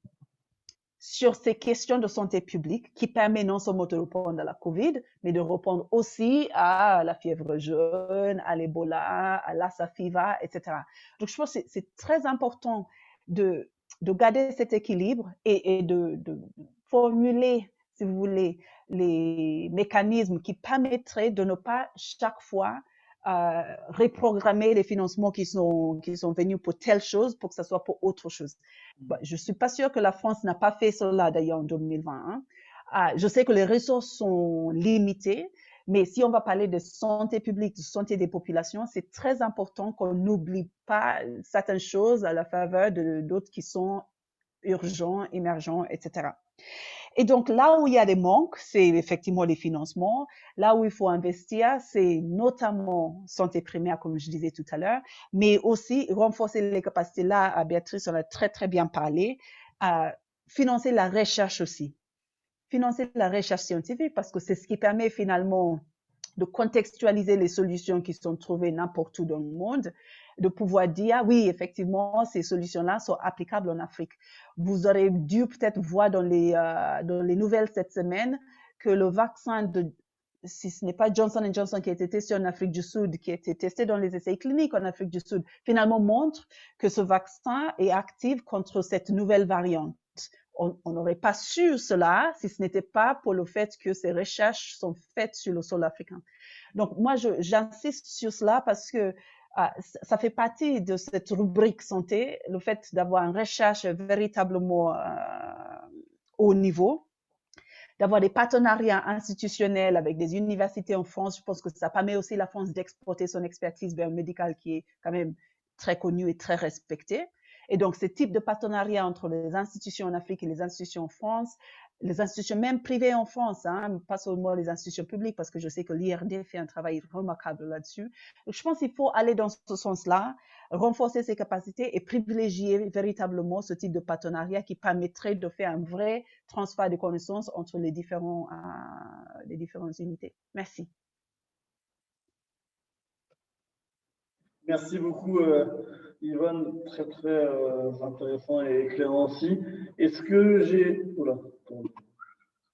sur ces questions de santé publique qui permet non seulement de répondre à la COVID, mais de répondre aussi à la fièvre jaune, à l'Ebola, à Lassa fever, etc. Donc, je pense que c'est très important de garder cet équilibre et de formuler, si vous voulez, les mécanismes qui permettraient de ne pas chaque fois reprogrammer les financements qui sont venus pour telle chose pour que ça soit pour autre chose. Je suis pas sûre que la France n'a pas fait cela d'ailleurs en 2020. Je sais que les ressources sont limitées, mais si on va parler de santé publique, de santé des populations, c'est très important qu'on n'oublie pas certaines choses à la faveur d'autres qui sont urgents, émergents, etc. Et donc, là où il y a des manques, c'est effectivement les financements. Là où il faut investir, c'est notamment santé primaire, comme je disais tout à l'heure, mais aussi renforcer les capacités. Là, Béatrice en a très, très bien parlé. Financer la recherche aussi. Financer la recherche scientifique parce que c'est ce qui permet finalement de contextualiser les solutions qui sont trouvées n'importe où dans le monde, de pouvoir dire, oui, effectivement, ces solutions-là sont applicables en Afrique. Vous aurez dû peut-être voir dans les nouvelles cette semaine que le vaccin si ce n'est pas Johnson & Johnson qui a été testé en Afrique du Sud, qui a été testé dans les essais cliniques en Afrique du Sud, finalement montre que ce vaccin est actif contre cette nouvelle variante. On n'aurait pas su cela si ce n'était pas pour le fait que ces recherches sont faites sur le sol africain. Donc, moi, j'insiste sur cela parce que ça fait partie de cette rubrique santé, le fait d'avoir une recherche véritablement haut niveau, d'avoir des partenariats institutionnels avec des universités en France. Je pense que ça permet aussi la France d'exporter son expertise médicale qui est quand même très connue et très respectée. Et donc, ce type de partenariat entre les institutions en Afrique et les institutions en France, les institutions même privées en France, pas seulement les institutions publiques, parce que je sais que l'IRD fait un travail remarquable là-dessus. Donc, je pense qu'il faut aller dans ce sens-là, renforcer ses capacités et privilégier véritablement ce type de partenariat qui permettrait de faire un vrai transfert de connaissances entre les différentes unités. Merci. Merci beaucoup, Yvonne, très très intéressant et éclairant aussi. Est-ce que j'ai... Oula, attends,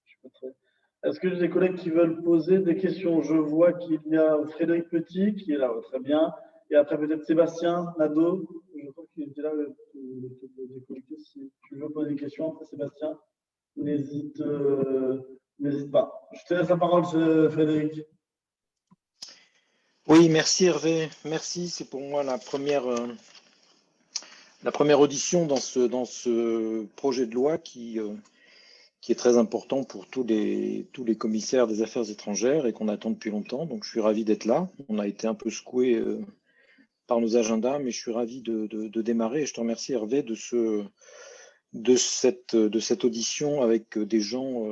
je suis pas très... Est-ce que j'ai des collègues qui veulent poser des questions? Je vois qu'il y a Frédéric Petit qui est là, très bien. Et après peut-être Sébastien Nadeau. Je crois qu'il était là, déconnecté. Si tu veux poser des questions après Sébastien, n'hésite pas. Je te laisse la parole, Frédéric. Oui, merci Hervé. Merci, c'est pour moi la première audition dans ce projet de loi qui est très important pour tous les commissaires des affaires étrangères et qu'on attend depuis longtemps. Donc, je suis ravi d'être là. On a été un peu secoué par nos agendas, mais je suis ravi de démarrer. Et je te remercie, Hervé, de cette audition avec des gens,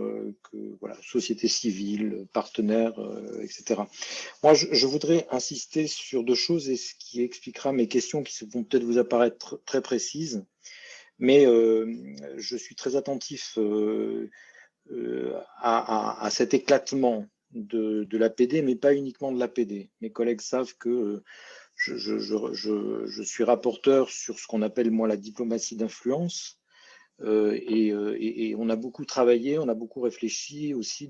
voilà, société civile, partenaires, etc. Moi, je voudrais insister sur deux choses et ce qui expliquera mes questions qui vont peut-être vous apparaître très précises. Mais je suis très attentif à cet éclatement de l'APD, mais pas uniquement de l'APD. Mes collègues savent que je suis rapporteur sur ce qu'on appelle, moi, la diplomatie d'influence. Et on a beaucoup travaillé, on a beaucoup réfléchi aussi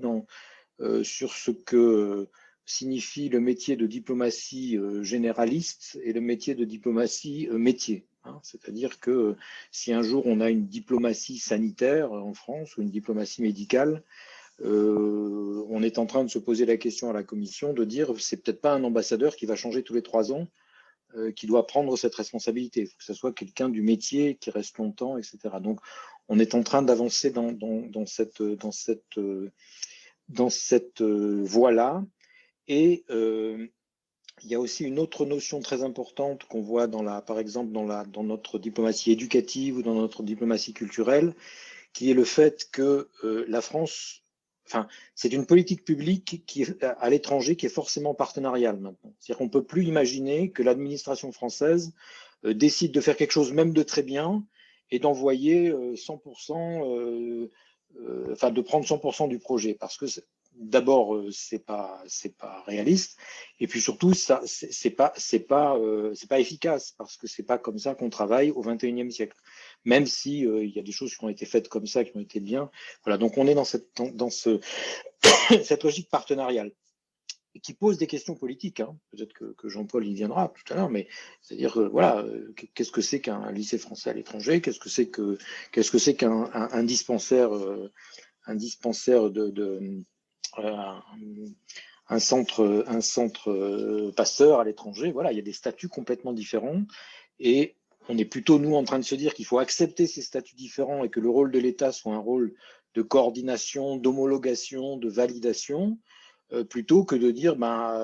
sur ce que signifie le métier de diplomatie généraliste et le métier de diplomatie métier. C'est-à-dire que si un jour on a une diplomatie sanitaire en France ou une diplomatie médicale, on est en train de se poser la question à la Commission de dire c'est peut-être pas un ambassadeur qui va changer tous les 3 ans qui doit prendre cette responsabilité. Il faut que ce soit quelqu'un du métier qui reste longtemps, etc. Donc on est en train d'avancer dans cette voie-là. Et il y a aussi une autre notion très importante qu'on voit par exemple dans notre diplomatie éducative ou dans notre diplomatie culturelle, qui est le fait que la France, c'est une politique publique qui est à l'étranger qui est forcément partenariale maintenant. C'est-à-dire qu'on ne peut plus imaginer que l'administration française décide de faire quelque chose même de très bien et d'envoyer 100%, de prendre 100% du projet, parce que d'abord, c'est pas réaliste, et puis surtout, ça, c'est pas efficace, parce que c'est pas comme ça qu'on travaille au XXIe siècle. Même si il y a des choses qui ont été faites comme ça, qui ont été bien. Voilà, donc on est dans cette logique partenariale qui pose des questions politiques. Peut-être que Jean-Paul y viendra tout à l'heure, mais c'est-à-dire, voilà, qu'est-ce que c'est qu'un lycée français à l'étranger? Qu'est-ce que c'est qu'un dispensaire, un centre Pasteur à l'étranger? Voilà, il y a des statuts complètement différents, et on est plutôt, nous, en train de se dire qu'il faut accepter ces statuts différents et que le rôle de l'État soit un rôle de coordination, d'homologation, de validation, plutôt que de dire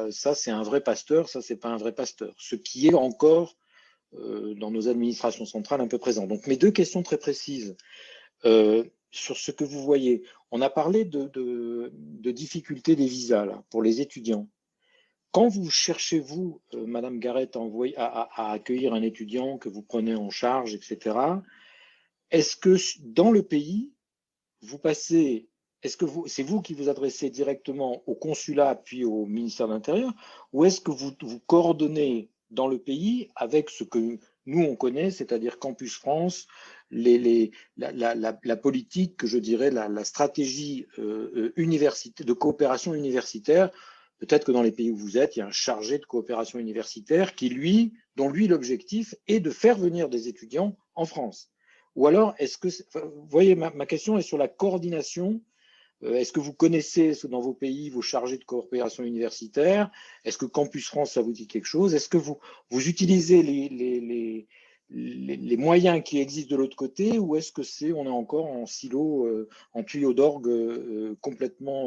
ça c'est un vrai pasteur, ça c'est pas un vrai pasteur, ce qui est encore dans nos administrations centrales un peu présent. Donc mes deux questions très précises sur ce que vous voyez. On a parlé de difficultés des visas là, pour les étudiants. Quand vous cherchez, vous, Madame Garrett, à accueillir un étudiant que vous prenez en charge, etc., est-ce que dans le pays, vous passez, est-ce que c'est vous qui vous adressez directement au consulat puis au ministère de l'Intérieur, ou est-ce que vous coordonnez dans le pays avec ce que nous on connaît, c'est-à-dire Campus France, la politique, que je dirais, la stratégie de coopération universitaire? Peut-être que dans les pays où vous êtes, il y a un chargé de coopération universitaire dont l'objectif est de faire venir des étudiants en France. Ou alors, vous voyez, ma question est sur la coordination. Est-ce que vous connaissez dans vos pays vos chargés de coopération universitaire? Est-ce que Campus France, ça vous dit quelque chose? Est-ce que vous utilisez les moyens qui existent de l'autre côté, ou est-ce que on est encore en silo, en tuyau d'orgue complètement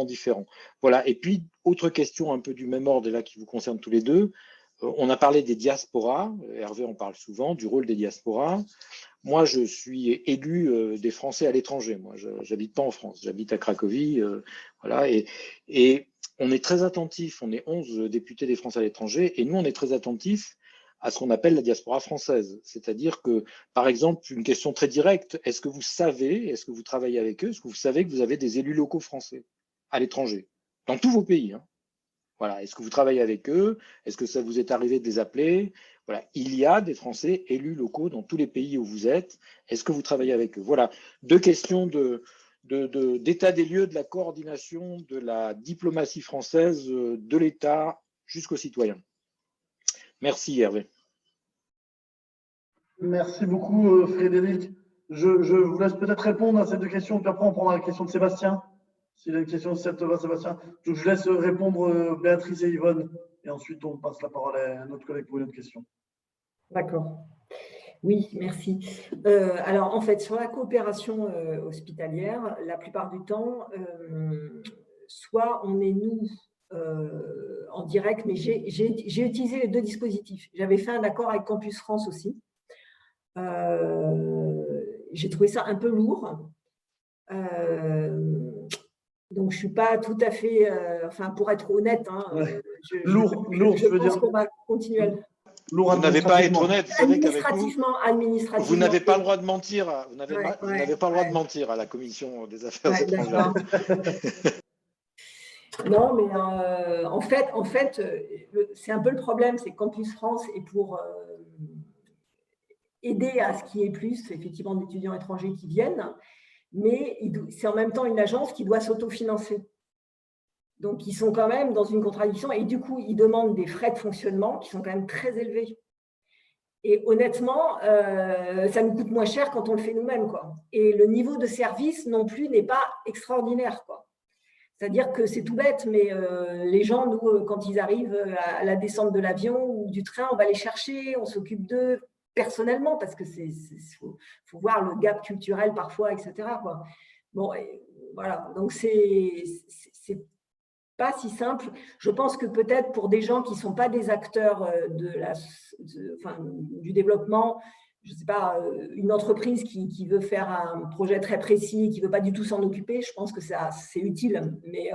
différent? Voilà. Et puis, autre question un peu du même ordre, et là qui vous concerne tous les deux. On a parlé des diasporas, Hervé en parle souvent, du rôle des diasporas. Moi, je suis élu des Français à l'étranger. Moi, je n'habite pas en France, j'habite à Cracovie. Voilà, et on est très attentif, on est 11 députés des Français à l'étranger, et nous, on est très attentifs à ce qu'on appelle la diaspora française. C'est-à-dire que, par exemple, une question très directe, est-ce que vous travaillez avec eux, est-ce que vous savez que vous avez des élus locaux français à l'étranger, dans tous vos pays, Voilà. Est-ce que vous travaillez avec eux? Est-ce que ça vous est arrivé de les appeler? Voilà. Il y a des Français élus locaux dans tous les pays où vous êtes. Est-ce que vous travaillez avec eux? Voilà. Deux questions d'état des lieux de la coordination de la diplomatie française de l'État jusqu'aux citoyens. Merci Hervé. Merci beaucoup Frédéric. Je vous laisse peut-être répondre à ces deux questions, puis après on prendra la question de Sébastien. S'il y a une question, ça te va Sébastien. Donc, je laisse répondre Béatrice et Yvonne, et ensuite on passe la parole à notre collègue pour une autre question. D'accord. Oui, merci. Alors, en fait, sur la coopération hospitalière, la plupart du temps, soit on est nous en direct, mais j'ai utilisé les deux dispositifs. J'avais fait un accord avec Campus France aussi. J'ai trouvé ça un peu lourd. Donc, je ne suis pas tout à fait… enfin, pour être honnête, hein, Ouais. je veux pense dire… qu'on va continuer à… Vous n'avez pas à être honnête, vous savez qu'avec nous, vous n'avez pas le droit de mentir. Vous n'avez pas le droit de mentir à la Commission des Affaires étrangères. Non, mais en fait, c'est un peu le problème, c'est que Campus France est pour aider à ce qu'il y ait plus, effectivement, d'étudiants étrangers qui viennent, mais c'est en même temps une agence qui doit s'autofinancer. Donc, ils sont quand même dans une contradiction et du coup, ils demandent des frais de fonctionnement qui sont quand même très élevés. Et honnêtement, ça nous coûte moins cher quand on le fait nous-mêmes, quoi. Et le niveau de service non plus n'est pas extraordinaire, quoi. C'est-à-dire que c'est tout bête, mais les gens, nous, quand ils arrivent à la descente de l'avion ou du train, on va les chercher, on s'occupe d'eux personnellement parce que faut voir le gap culturel parfois, etc., quoi. Bon, voilà. Donc c'est pas si simple. Je pense que peut-être pour des gens qui ne sont pas des acteurs du développement, je ne sais pas, une entreprise qui veut faire un projet très précis, qui ne veut pas du tout s'en occuper, je pense que c'est utile. Mais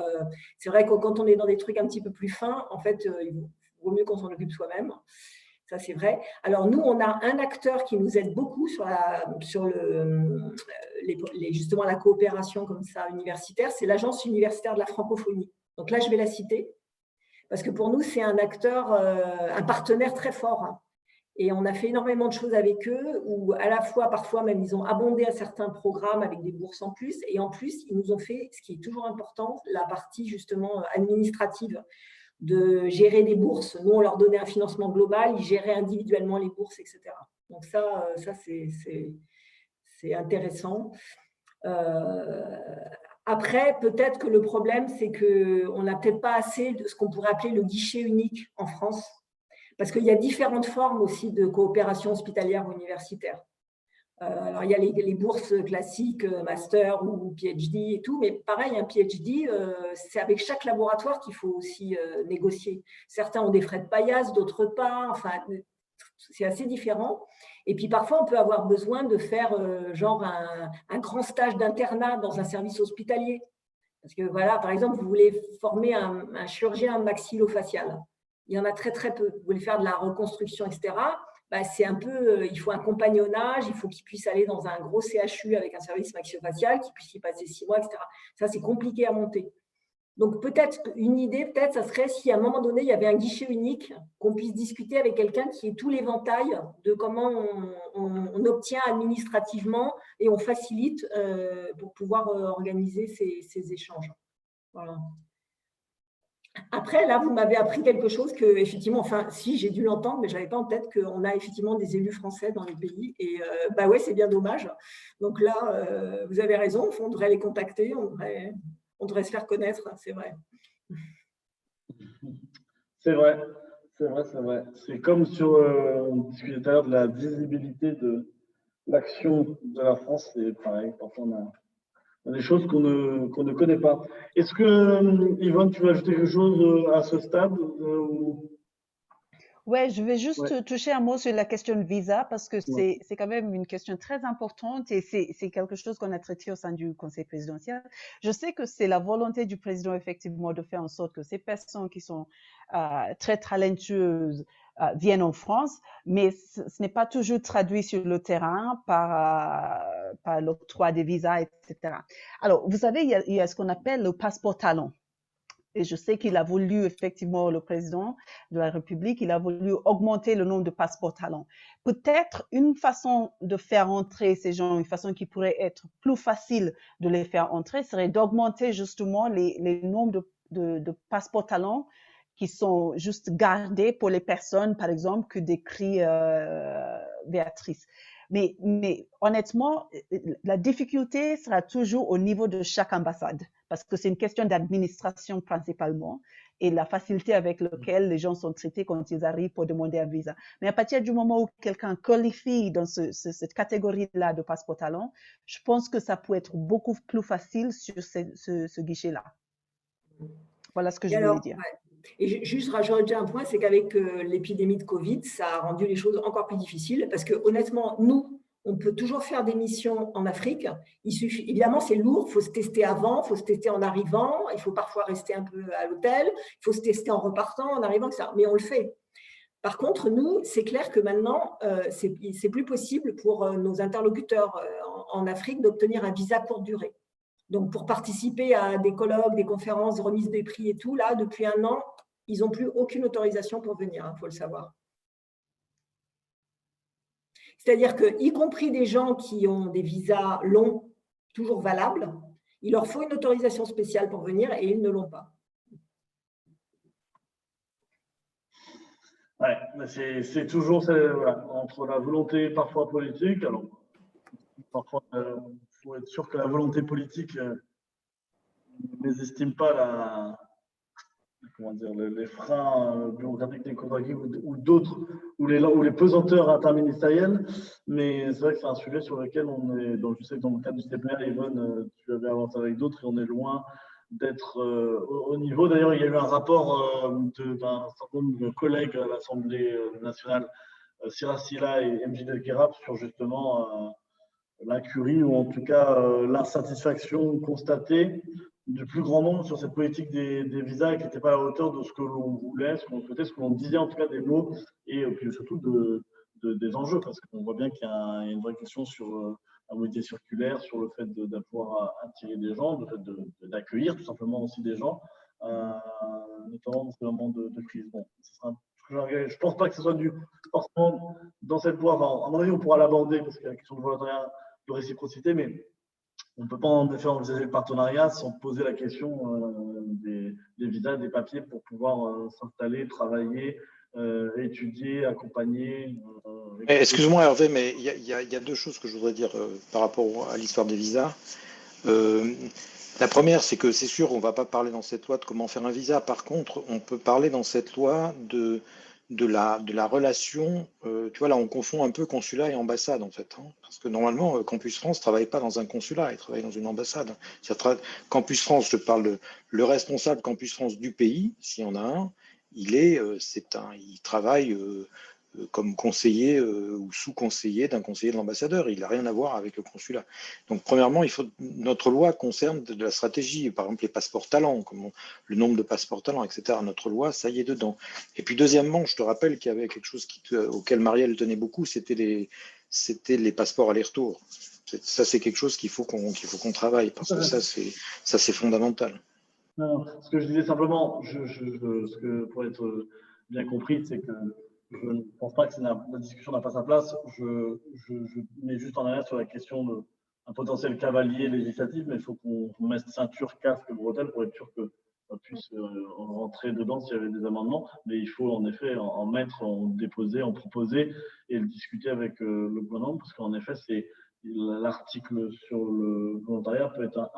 c'est vrai que quand on est dans des trucs un petit peu plus fins, en fait, il vaut mieux qu'on s'en occupe soi-même. Ça, c'est vrai. Alors, nous, on a un acteur qui nous aide beaucoup justement la coopération comme ça universitaire, c'est l'Agence universitaire de la francophonie. Donc là, je vais la citer, parce que pour nous, c'est un acteur, un partenaire très fort. Et on a fait énormément de choses avec eux, où à la fois, parfois même, ils ont abondé à certains programmes avec des bourses en plus, et en plus, ils nous ont fait, ce qui est toujours important, la partie justement administrative, de gérer des bourses. Nous, on leur donnait un financement global, ils géraient individuellement les bourses, etc. Donc ça c'est intéressant. Après, peut-être que le problème, c'est qu'on n'a peut-être pas assez de ce qu'on pourrait appeler le guichet unique en France, parce qu'il y a différentes formes aussi de coopération hospitalière ou universitaire. Alors, il y a les bourses classiques, master ou PhD et tout, mais pareil, un PhD, c'est avec chaque laboratoire qu'il faut aussi négocier. Certains ont des frais de paillasse, d'autres pas, enfin, c'est assez différent. Et puis, parfois, on peut avoir besoin de faire genre un grand stage d'internat dans un service hospitalier. Parce que, voilà, par exemple, vous voulez former un chirurgien maxillofacial. Il y en a très, très peu. Vous voulez faire de la reconstruction, etc. Bah, c'est un peu, il faut un compagnonnage, il faut qu'il puisse aller dans un gros CHU avec un service maxillofacial, qu'il puisse y passer 6 mois, etc. Ça, c'est compliqué à monter. Donc, peut-être une idée, ça serait si à un moment donné, il y avait un guichet unique, qu'on puisse discuter avec quelqu'un qui ait tout l'éventail de comment on obtient administrativement et on facilite pour pouvoir organiser ces échanges. Voilà. Après, là, vous m'avez appris quelque chose que, effectivement, enfin, si, j'ai dû l'entendre, mais je n'avais pas en tête qu'on a effectivement des élus français dans les pays. Et bah ouais, c'est bien dommage. Donc là, vous avez raison, on devrait les contacter, on devrait se faire connaître, c'est vrai. C'est vrai, c'est vrai, c'est vrai. C'est comme sur, on discutait tout à l'heure de la visibilité de l'action de la France, c'est pareil, parfois on a des choses qu'on ne connaît pas. Est-ce que, Yvonne, tu veux ajouter quelque chose à ce stade Ouais, je vais juste toucher un mot sur la question de visa parce que c'est quand même une question très importante et c'est quelque chose qu'on a traité au sein du Conseil présidentiel. Je sais que c'est la volonté du président effectivement de faire en sorte que ces personnes qui sont très talentueuses viennent en France, mais ce n'est pas toujours traduit sur le terrain par l'octroi des visas, etc. Alors, vous savez, il y a ce qu'on appelle le passeport talent. Et je sais qu'il a voulu, effectivement, le président de la République, il a voulu augmenter le nombre de passeports talents. Peut-être une façon de faire entrer ces gens, une façon qui pourrait être plus facile de les faire entrer, serait d'augmenter justement les nombres de passeports talents qui sont juste gardés pour les personnes, par exemple, que décrit Béatrice. Mais honnêtement, la difficulté sera toujours au niveau de chaque ambassade, parce que c'est une question d'administration principalement et la facilité avec laquelle les gens sont traités quand ils arrivent pour demander un visa. Mais à partir du moment où quelqu'un qualifie dans cette catégorie-là de passeport talent, je pense que ça peut être beaucoup plus facile sur ce guichet-là. Voilà ce que je voulais dire. Et juste rajouter un point, c'est qu'avec l'épidémie de Covid, ça a rendu les choses encore plus difficiles parce que honnêtement, nous, on peut toujours faire des missions en Afrique. Il suffit, évidemment, c'est lourd, il faut se tester avant, il faut se tester en arrivant, il faut parfois rester un peu à l'hôtel, il faut se tester en repartant, en arrivant, etc. Mais on le fait. Par contre, nous, c'est clair que maintenant, c'est plus possible pour nos interlocuteurs en Afrique d'obtenir un visa courte durée. Donc, pour participer à des colloques, des conférences, des remises des prix et tout, là, depuis 1 an, ils n'ont plus aucune autorisation pour venir, il faut le savoir. C'est-à-dire que, y compris des gens qui ont des visas longs, toujours valables, il leur faut une autorisation spéciale pour venir et ils ne l'ont pas. Ouais, c'est toujours voilà, entre la volonté parfois politique, alors parfois il faut être sûr que la volonté politique ne mésestime pas les freins bureaucratiques des contractifs ou d'autres, ou les pesanteurs interministérielles. Mais c'est vrai que c'est un sujet sur lequel on est, donc je sais que dans le cadre du CPR, Yvonne, tu avais avancé avec d'autres et on est loin d'être au niveau. D'ailleurs, il y a eu un rapport d'un certain nombre de collègues à l'Assemblée nationale, Sira Silla et MJ Del Kerap, sur justement l'incurie ou en tout cas l'insatisfaction constatée du plus grand nombre sur cette politique des visas qui n'était pas à la hauteur de ce que l'on voulait, ce que l'on souhaitait, ce que l'on disait en tout cas des mots et puis surtout des enjeux, parce qu'on voit bien qu'il y a une vraie question sur la mobilité circulaire, sur le fait de pouvoir attirer des gens, le fait d'accueillir tout simplement aussi des gens, notamment dans ce moment de crise. Bon, je ne pense pas que ce soit forcément dans cette voie. Enfin, à mon avis, on pourra l'aborder parce qu'il y a la question de volontariat, de réciprocité, mais on ne peut pas en effet envisager le partenariat sans poser la question des visas, des papiers pour pouvoir s'installer, travailler, étudier, accompagner. Excuse-moi Hervé, mais il y a 2 choses que je voudrais dire par rapport à l'histoire des visas. La première, c'est que c'est sûr, on ne va pas parler dans cette loi de comment faire un visa. Par contre, on peut parler dans cette loi de la relation. Tu vois, là, on confond un peu consulat et ambassade, en fait. Hein, parce que normalement, Campus France ne travaille pas dans un consulat, il travaille dans une ambassade. Campus France, je te parle le responsable Campus France du pays, s'il y en a un, il travaille comme conseiller ou sous-conseiller d'un conseiller de l'ambassadeur. Il n'a rien à voir avec le consulat. Donc, premièrement, notre loi concerne de la stratégie, par exemple les passeports talents, le nombre de passeports talents, etc. Notre loi, ça y est dedans. Et puis, deuxièmement, je te rappelle qu'il y avait quelque chose auquel Marielle tenait beaucoup, c'était les passeports aller-retour. Ça, c'est quelque chose qu'il faut qu'on travaille, parce que ça, c'est fondamental. Non, ce que je disais simplement, pour être bien compris, c'est que je ne pense pas que la discussion n'a pas sa place. Je mets juste en alerte sur la question d'un potentiel cavalier législatif, mais il faut qu'on mette ceinture, casque, bretelles pour être sûr qu'on puisse rentrer dedans s'il y avait des amendements. Mais il faut en effet en mettre, en déposer, en proposer et le discuter avec le gouvernement, parce qu'en effet, l'article sur le volontariat peut être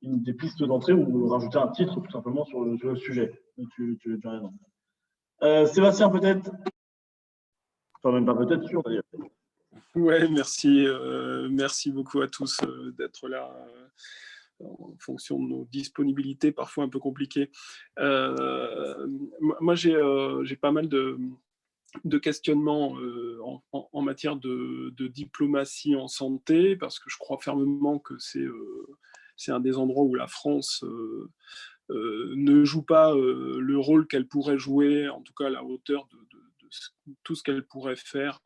une des pistes d'entrée ou rajouter un titre tout simplement sur le sujet. Tu as raison. Sébastien, peut-être. Enfin, même pas peut-être, sûr d'ailleurs. Ouais, merci. Merci beaucoup à tous d'être là en fonction de nos disponibilités parfois un peu compliquées. Moi, j'ai pas mal de questionnements en matière de diplomatie en santé, parce que je crois fermement que c'est un des endroits où la France ne joue pas le rôle qu'elle pourrait jouer, en tout cas à la hauteur de tout ce qu'elle pourrait faire,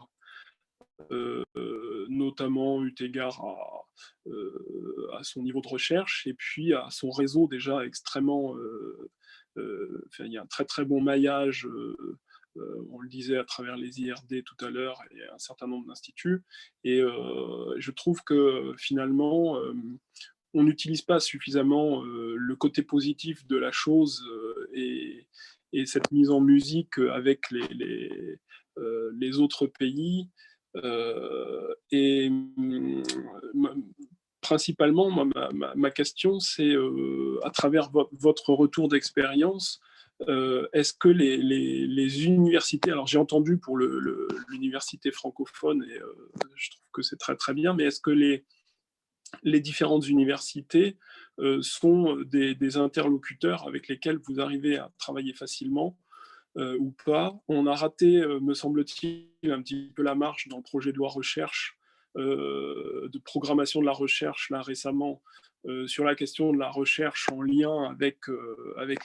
notamment eu égard à son niveau de recherche et puis à son réseau déjà extrêmement... il y a un très très bon maillage, on le disait à travers les IRD tout à l'heure et un certain nombre d'instituts. Et je trouve que finalement, on n'utilise pas suffisamment le côté positif de la chose et cette mise en musique avec les autres pays. Principalement, ma question, c'est à travers votre retour d'expérience, est-ce que les universités, alors j'ai entendu pour l'université francophone et je trouve que c'est très très bien, mais est-ce que les différentes universités sont des interlocuteurs avec lesquels vous arrivez à travailler facilement ou pas? On a raté, me semble-t-il, un petit peu la marche dans le projet de loi recherche, de programmation de la recherche, là récemment, sur la question de la recherche en lien avec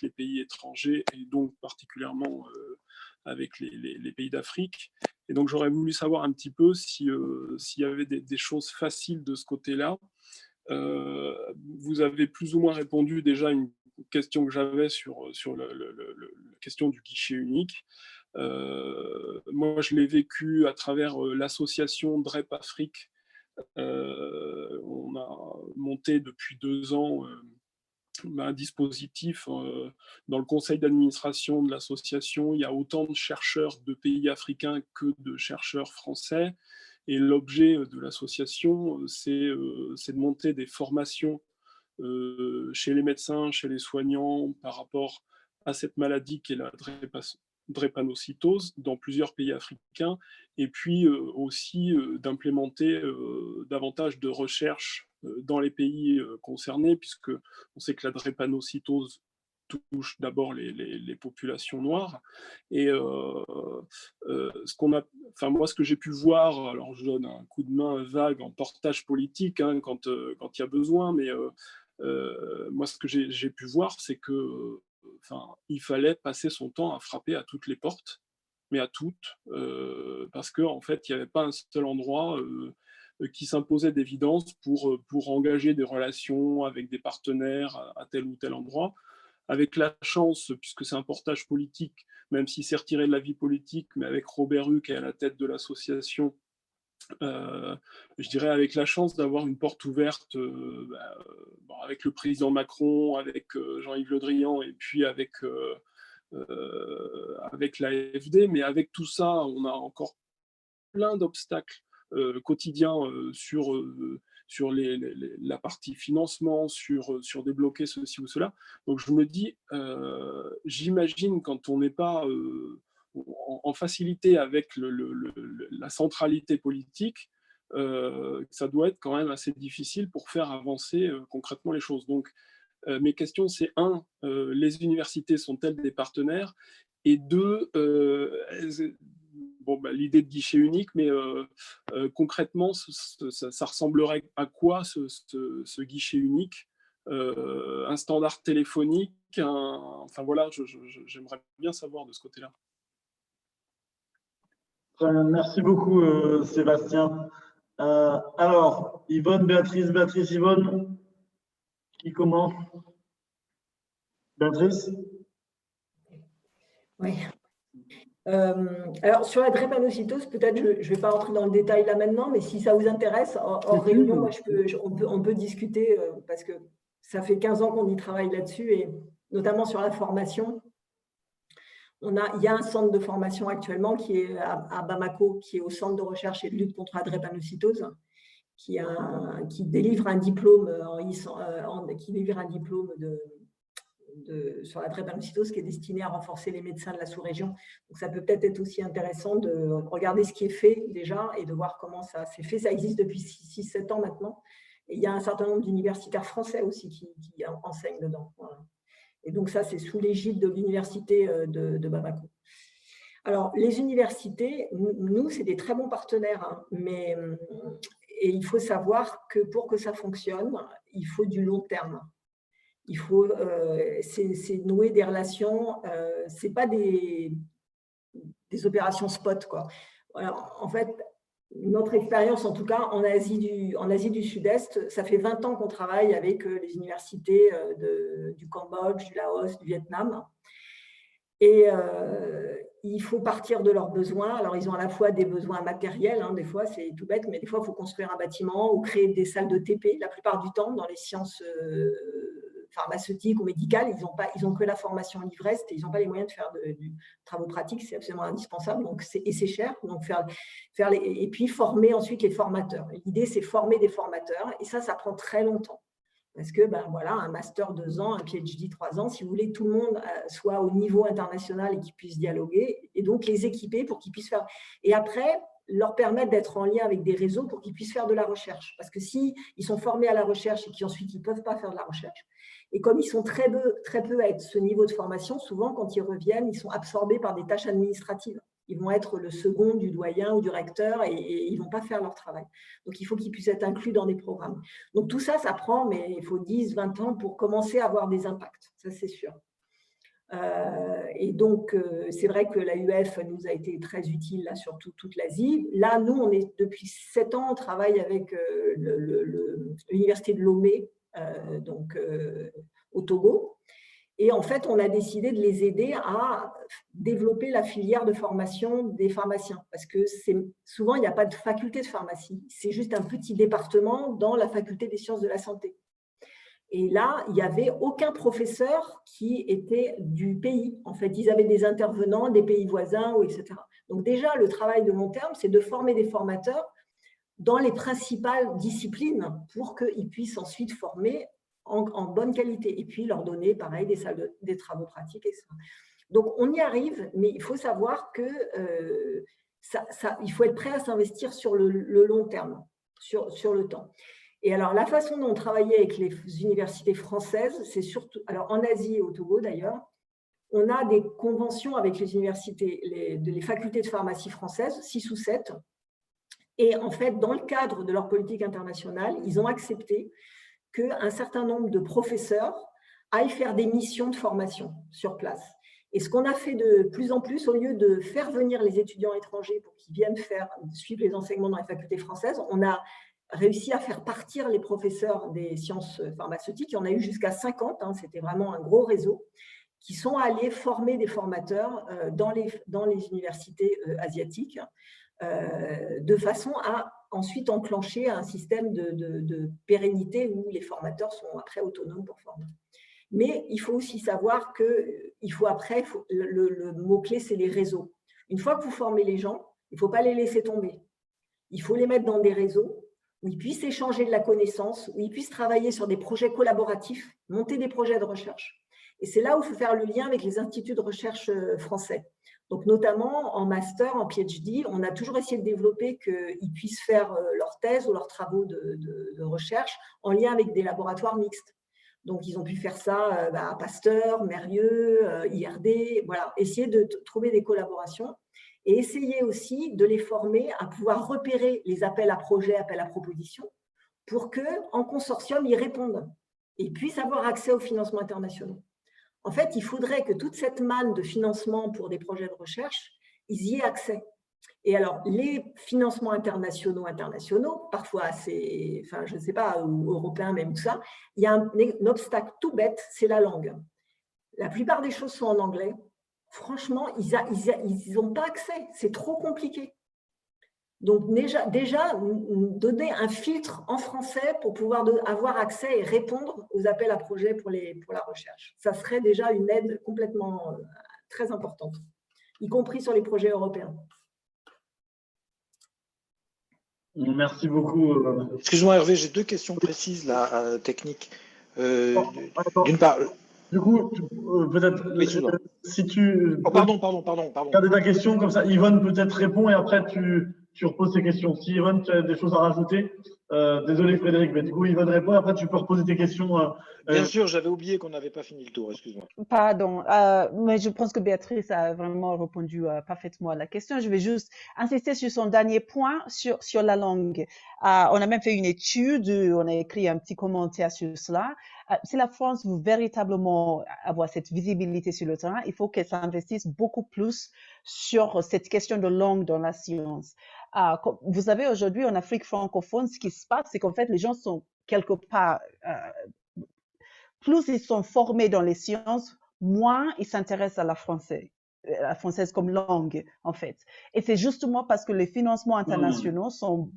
les pays étrangers et donc particulièrement avec les pays d'Afrique. Et donc j'aurais voulu savoir un petit peu s'il y avait des choses faciles de ce côté-là. Vous avez plus ou moins répondu déjà à une question que j'avais sur la question du guichet unique. Moi, je l'ai vécu à travers l'association DREP Afrique. On a monté depuis 2 ans un dispositif dans le conseil d'administration de l'association. Il y a autant de chercheurs de pays africains que de chercheurs français. Et l'objet de l'association, c'est de monter des formations chez les médecins, chez les soignants, par rapport à cette maladie qui est la drépanocytose dans plusieurs pays africains, et puis aussi d'implémenter davantage de recherche dans les pays concernés, puisque on sait que la drépanocytose touche d'abord les populations noires. Et ce que j'ai pu voir, alors je donne un coup de main vague en portage politique quand il y a besoin, mais moi ce que j'ai pu voir, c'est que il fallait passer son temps à frapper à toutes les portes, mais à toutes, parce qu'en fait, il n'y avait pas un seul endroit qui s'imposait d'évidence pour engager des relations avec des partenaires à tel ou tel endroit. Avec la chance, puisque c'est un portage politique, même s'il s'est retiré de la vie politique, mais avec Robert Hue qui est à la tête de l'association, je dirais avec la chance d'avoir une porte ouverte avec le président Macron, avec Jean-Yves Le Drian et puis avec l'AFD, mais avec tout ça, on a encore plein d'obstacles quotidiens sur la partie financement, sur débloquer ceci ou cela. Donc je me dis, j'imagine quand on n'est pas en facilité avec la centralité politique, ça doit être quand même assez difficile pour faire avancer concrètement les choses. Donc mes questions, c'est les universités sont-elles des partenaires? Et 2, l'idée de guichet unique, mais concrètement, ça ressemblerait à quoi ce guichet unique? Un standard téléphonique, j'aimerais bien savoir de ce côté-là. Merci beaucoup, Sébastien. Alors, Yvonne, Béatrice, Yvonne, qui commence? Béatrice? Oui. Alors, sur la drépanocytose, peut-être je ne vais pas rentrer dans le détail là maintenant, mais si ça vous intéresse, hors réunion, moi, on peut discuter parce que ça fait 15 ans qu'on y travaille là-dessus et notamment sur la formation. Il y a un centre de formation actuellement qui est à Bamako, qui est au centre de recherche et de lutte contre la drépanocytose, qui délivre un diplôme sur la drépanocytose qui est destiné à renforcer les médecins de la sous-région. Donc, ça peut peut-être être aussi intéressant de regarder ce qui est fait déjà et de voir comment ça s'est fait. Ça existe depuis 6-7 ans maintenant. Et il y a un certain nombre d'universitaires français aussi qui enseignent dedans. Voilà. Et donc, ça, c'est sous l'égide de l'université de Bamako. Alors, les universités, nous, c'est des très bons partenaires, et il faut savoir que pour que ça fonctionne, il faut du long terme. Il faut c'est nouer des relations, c'est pas des opérations spot, quoi. Alors, en fait, notre expérience, en tout cas, en Asie du Sud-Est, ça fait 20 ans qu'on travaille avec les universités du Cambodge, du Laos, du Vietnam. Et il faut partir de leurs besoins. Alors, ils ont à la fois des besoins matériels, hein, des fois, c'est tout bête, mais des fois, il faut construire un bâtiment ou créer des salles de TP. La plupart du temps, dans les sciences pharmaceutiques ou médicales, ils ont que la formation livreste et ils n'ont pas les moyens de faire du travaux pratiques. C'est absolument indispensable, et c'est cher. Donc, et puis, former ensuite les formateurs. L'idée, c'est former des formateurs, et ça prend très longtemps. Parce que, voilà, un master 2 ans, un PhD 3 ans, si vous voulez que tout le monde soit au niveau international et qu'ils puissent dialoguer, et donc les équiper pour qu'ils puissent faire… Et après, leur permettre d'être en lien avec des réseaux pour qu'ils puissent faire de la recherche. Parce que s'ils sont formés à la recherche et qu'ensuite ils ne peuvent pas faire de la recherche, et comme ils sont très peu à être ce niveau de formation, souvent, quand ils reviennent, ils sont absorbés par des tâches administratives. Ils vont être le second du doyen ou du recteur et ils ne vont pas faire leur travail. Donc, il faut qu'ils puissent être inclus dans des programmes. Donc, tout ça, ça prend, mais il faut 10, 20 ans pour commencer à avoir des impacts. Ça, c'est sûr. Et donc, c'est vrai que l'AUF nous a été très utile là, sur toute l'Asie. Là, nous, depuis 7 ans, on travaille avec l'université de Lomé, au Togo. Et en fait, on a décidé de les aider à développer la filière de formation des pharmaciens. Parce que souvent, il n'y a pas de faculté de pharmacie. C'est juste un petit département dans la faculté des sciences de la santé. Et là, il n'y avait aucun professeur qui était du pays. En fait, ils avaient des intervenants des pays voisins, etc. Donc déjà, le travail de long terme, c'est de former des formateurs dans les principales disciplines pour qu'ils puissent ensuite former en bonne qualité, et puis leur donner, pareil, des travaux pratiques. Etc. Donc, on y arrive, mais il faut savoir que il faut être prêt à s'investir sur le long terme, sur le temps. Et alors, la façon dont on travaillait avec les universités françaises, c'est surtout… Alors, en Asie et au Togo, d'ailleurs, on a des conventions avec les universités, les facultés de pharmacie françaises, 6 ou 7. Et en fait, dans le cadre de leur politique internationale, ils ont accepté qu'un certain nombre de professeurs aillent faire des missions de formation sur place. Et ce qu'on a fait de plus en plus, au lieu de faire venir les étudiants étrangers pour qu'ils viennent suivre les enseignements dans les facultés françaises, on a réussi à faire partir les professeurs des sciences pharmaceutiques. Il y en a eu jusqu'à 50, hein, c'était vraiment un gros réseau, qui sont allés former des formateurs dans les universités asiatiques, de façon à ensuite enclencher un système de pérennité où les formateurs sont après autonomes pour former. Mais il faut aussi savoir que le mot-clé, c'est les réseaux. Une fois que vous formez les gens, il ne faut pas les laisser tomber. Il faut les mettre dans des réseaux où ils puissent échanger de la connaissance, où ils puissent travailler sur des projets collaboratifs, monter des projets de recherche. Et c'est là où il faut faire le lien avec les instituts de recherche français. Donc, notamment en master, en PhD, on a toujours essayé de développer qu'ils puissent faire leurs thèses ou leurs travaux de recherche en lien avec des laboratoires mixtes. Donc, ils ont pu faire ça à Pasteur, Mérieux, IRD, voilà, essayer de trouver des collaborations et essayer aussi de les former à pouvoir repérer les appels à projets, appels à propositions, pour qu'en consortium, ils répondent et puissent avoir accès aux financements internationaux. En fait, il faudrait que toute cette manne de financement pour des projets de recherche, ils y aient accès. Et alors, les financements internationaux, parfois assez, enfin, je ne sais pas, ou européens même, tout ça, il y a un obstacle tout bête, c'est la langue. La plupart des choses sont en anglais. Franchement, ils n'ont pas accès, c'est trop compliqué. Donc, déjà, donner un filtre en français pour pouvoir avoir accès et répondre aux appels à projets pour la recherche. Ça serait déjà une aide complètement très importante, y compris sur les projets européens. Merci beaucoup. Excuse-moi Hervé, j'ai 2 questions précises là, techniques. D'une part… Du coup, peut-être, si tu… Oh, pardon. Regardez ta question, comme ça, Yvonne peut-être répond et après tu reposes tes questions. Si Yvonne, tu as des choses à rajouter, désolé Frédéric, mais du coup, Yvonne répond et après tu peux reposer tes questions. Bien sûr, j'avais oublié qu'on n'avait pas fini le tour, excuse-moi. Pardon, mais je pense que Béatrice a vraiment répondu parfaitement à la question. Je vais juste insister sur son dernier point, sur la langue. On a même fait une étude, on a écrit un petit commentaire sur cela. si la France veut véritablement avoir cette visibilité sur le terrain, il faut qu'elle s'investisse beaucoup plus sur cette question de langue dans la science. Vous savez, aujourd'hui, en Afrique francophone, ce qui se passe, c'est qu'en fait, les gens sont quelque part, plus ils sont formés dans les sciences, moins ils s'intéressent à la française comme langue, en fait. Et c'est justement parce que les financements internationaux sont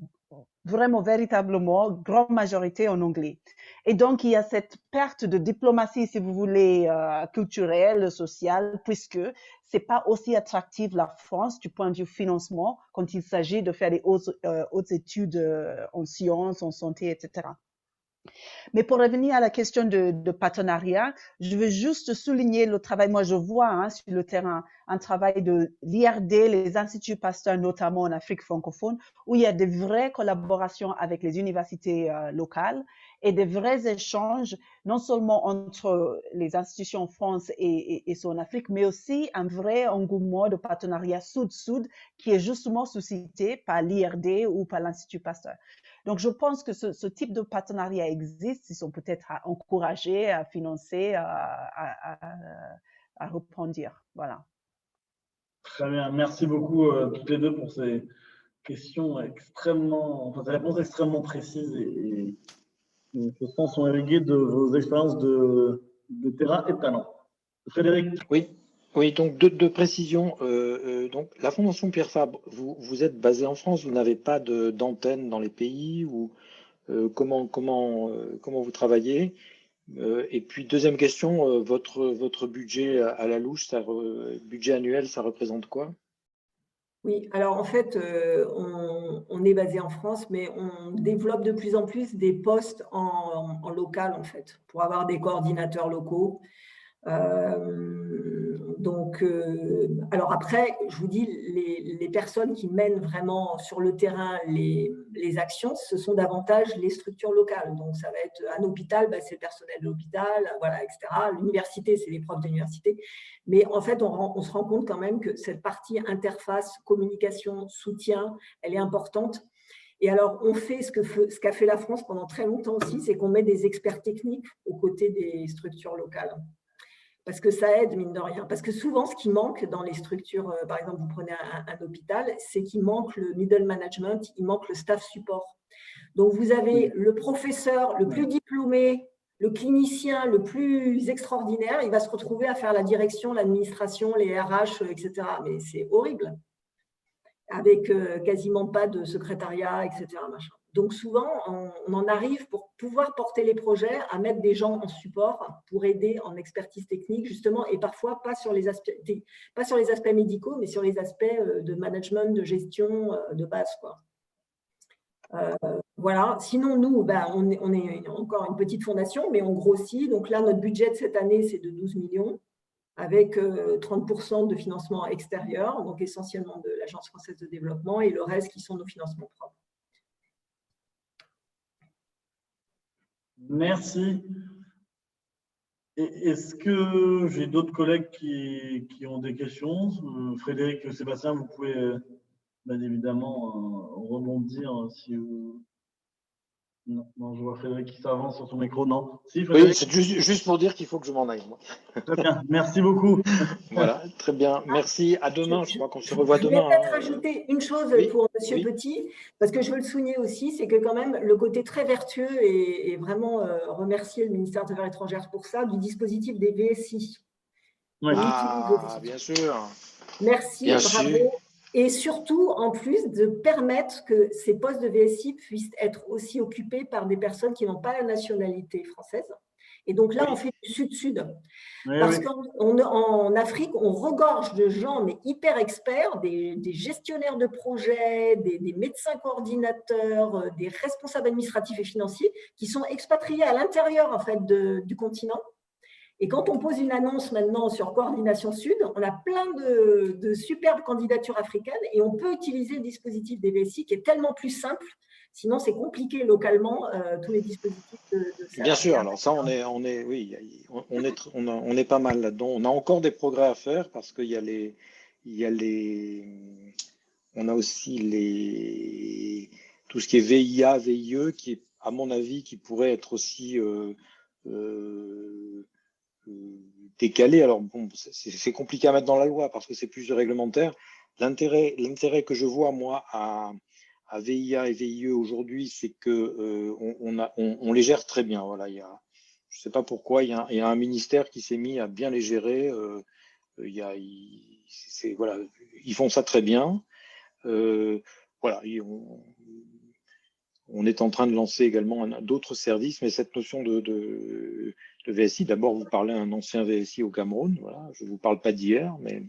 vraiment, véritablement, grande majorité en anglais. Et donc, il y a cette perte de diplomatie, si vous voulez, culturelle, sociale, puisque c'est pas aussi attractif la France du point de vue financement quand il s'agit de faire des hautes études en sciences, en santé, etc. Mais pour revenir à la question de partenariat, je veux juste souligner le travail. Moi, je vois sur le terrain un travail de l'IRD, les instituts Pasteur, notamment en Afrique francophone, où il y a de vraies collaborations avec les universités locales et de vrais échanges, non seulement entre les institutions en France et ceux en Afrique, mais aussi un vrai engouement de partenariat sud-sud qui est justement suscité par l'IRD ou par l'Institut Pasteur. Donc, je pense que ce type de partenariat existe. Ils sont peut-être à encourager, à financer, à reprendre. Voilà. Très bien. Merci beaucoup toutes les deux pour ces questions ces réponses extrêmement précises et je pense sont irriguées de vos expériences de terrain et de talent. Frédéric. Oui, donc deux précisions. Donc, la Fondation Pierre Fabre, vous êtes basé en France, vous n'avez pas d'antenne dans les pays ou comment vous travaillez? Et puis, deuxième question, votre budget à la louche, budget annuel, ça représente quoi? Oui, alors en fait, on est basé en France, mais on développe de plus en plus des postes en local, en fait, pour avoir des coordinateurs locaux. Donc, alors après, je vous dis, les personnes qui mènent vraiment sur le terrain les actions, ce sont davantage les structures locales. Donc, ça va être un hôpital, c'est le personnel de l'hôpital, voilà, etc. L'université, c'est les profs d'université. Mais en fait, on se rend compte quand même que cette partie interface, communication, soutien, elle est importante. Et alors, on fait ce qu'a fait la France pendant très longtemps aussi, c'est qu'on met des experts techniques aux côtés des structures locales. Parce que ça aide, mine de rien. Parce que souvent, ce qui manque dans les structures, par exemple, vous prenez un hôpital, c'est qu'il manque le middle management, il manque le staff support. Donc, vous avez le professeur le plus diplômé, le clinicien le plus extraordinaire, il va se retrouver à faire la direction, l'administration, les RH, etc. Mais c'est horrible, avec quasiment pas de secrétariat, etc. Machin. Donc souvent, on en arrive pour pouvoir porter les projets à mettre des gens en support pour aider en expertise technique, justement, et parfois pas sur les aspects médicaux, mais sur les aspects de management, de gestion de base, quoi. Voilà. Sinon, nous, on est encore une petite fondation, mais on grossit. Donc là, notre budget de cette année, c'est de 12 millions. Avec 30% de financement extérieur, donc essentiellement de l'Agence française de développement, et le reste qui sont nos financements propres. Merci. Est-ce que j'ai d'autres collègues qui ont des questions? Frédéric, Sébastien, vous pouvez bien évidemment rebondir si vous… Non, je vois Frédéric qui s'avance sur son micro. Non. Si, oui, c'est juste pour dire qu'il faut que je m'en aille. Moi. Très bien, merci beaucoup. Voilà, très bien. Merci. À demain. Je crois qu'on se revoit demain. Je vais peut-être rajouter une chose pour M. Petit, parce que je veux le souligner aussi, c'est que quand même le côté très vertueux et vraiment remercier le ministère des Affaires étrangères pour ça, du dispositif des VSI. Oui. Bien sûr. Merci, bien bravo. Sûr. Et surtout, en plus, de permettre que ces postes de VSI puissent être aussi occupés par des personnes qui n'ont pas la nationalité française. Et donc là, on fait du sud-sud. Parce qu'en Afrique, on regorge de gens, mais hyper experts, des gestionnaires de projets, des médecins coordinateurs, des responsables administratifs et financiers qui sont expatriés à l'intérieur en fait, du continent. Et quand on pose une annonce maintenant sur Coordination Sud, on a plein de superbes candidatures africaines et on peut utiliser le dispositif des VSI qui est tellement plus simple. Sinon, c'est compliqué localement, tous les dispositifs de Bien sûr, alors ça, on est pas mal là-dedans. On a encore des progrès à faire parce qu'il on a aussi tout ce qui est VIA, VIE, qui est, à mon avis, qui pourrait être aussi décalé. Alors bon, c'est compliqué à mettre dans la loi parce que c'est plus réglementaire. L'intérêt que je vois, moi, à VIA et VIE aujourd'hui, c'est que on les gère très bien. Voilà, je ne sais pas pourquoi, il y a un ministère qui s'est mis à bien les gérer. Voilà, ils font ça très bien. Voilà, on est en train de lancer également d'autres services, mais cette notion de VSI, d'abord, vous parlez à un ancien VSI au Cameroun. Voilà, je ne vous parle pas d'hier, mais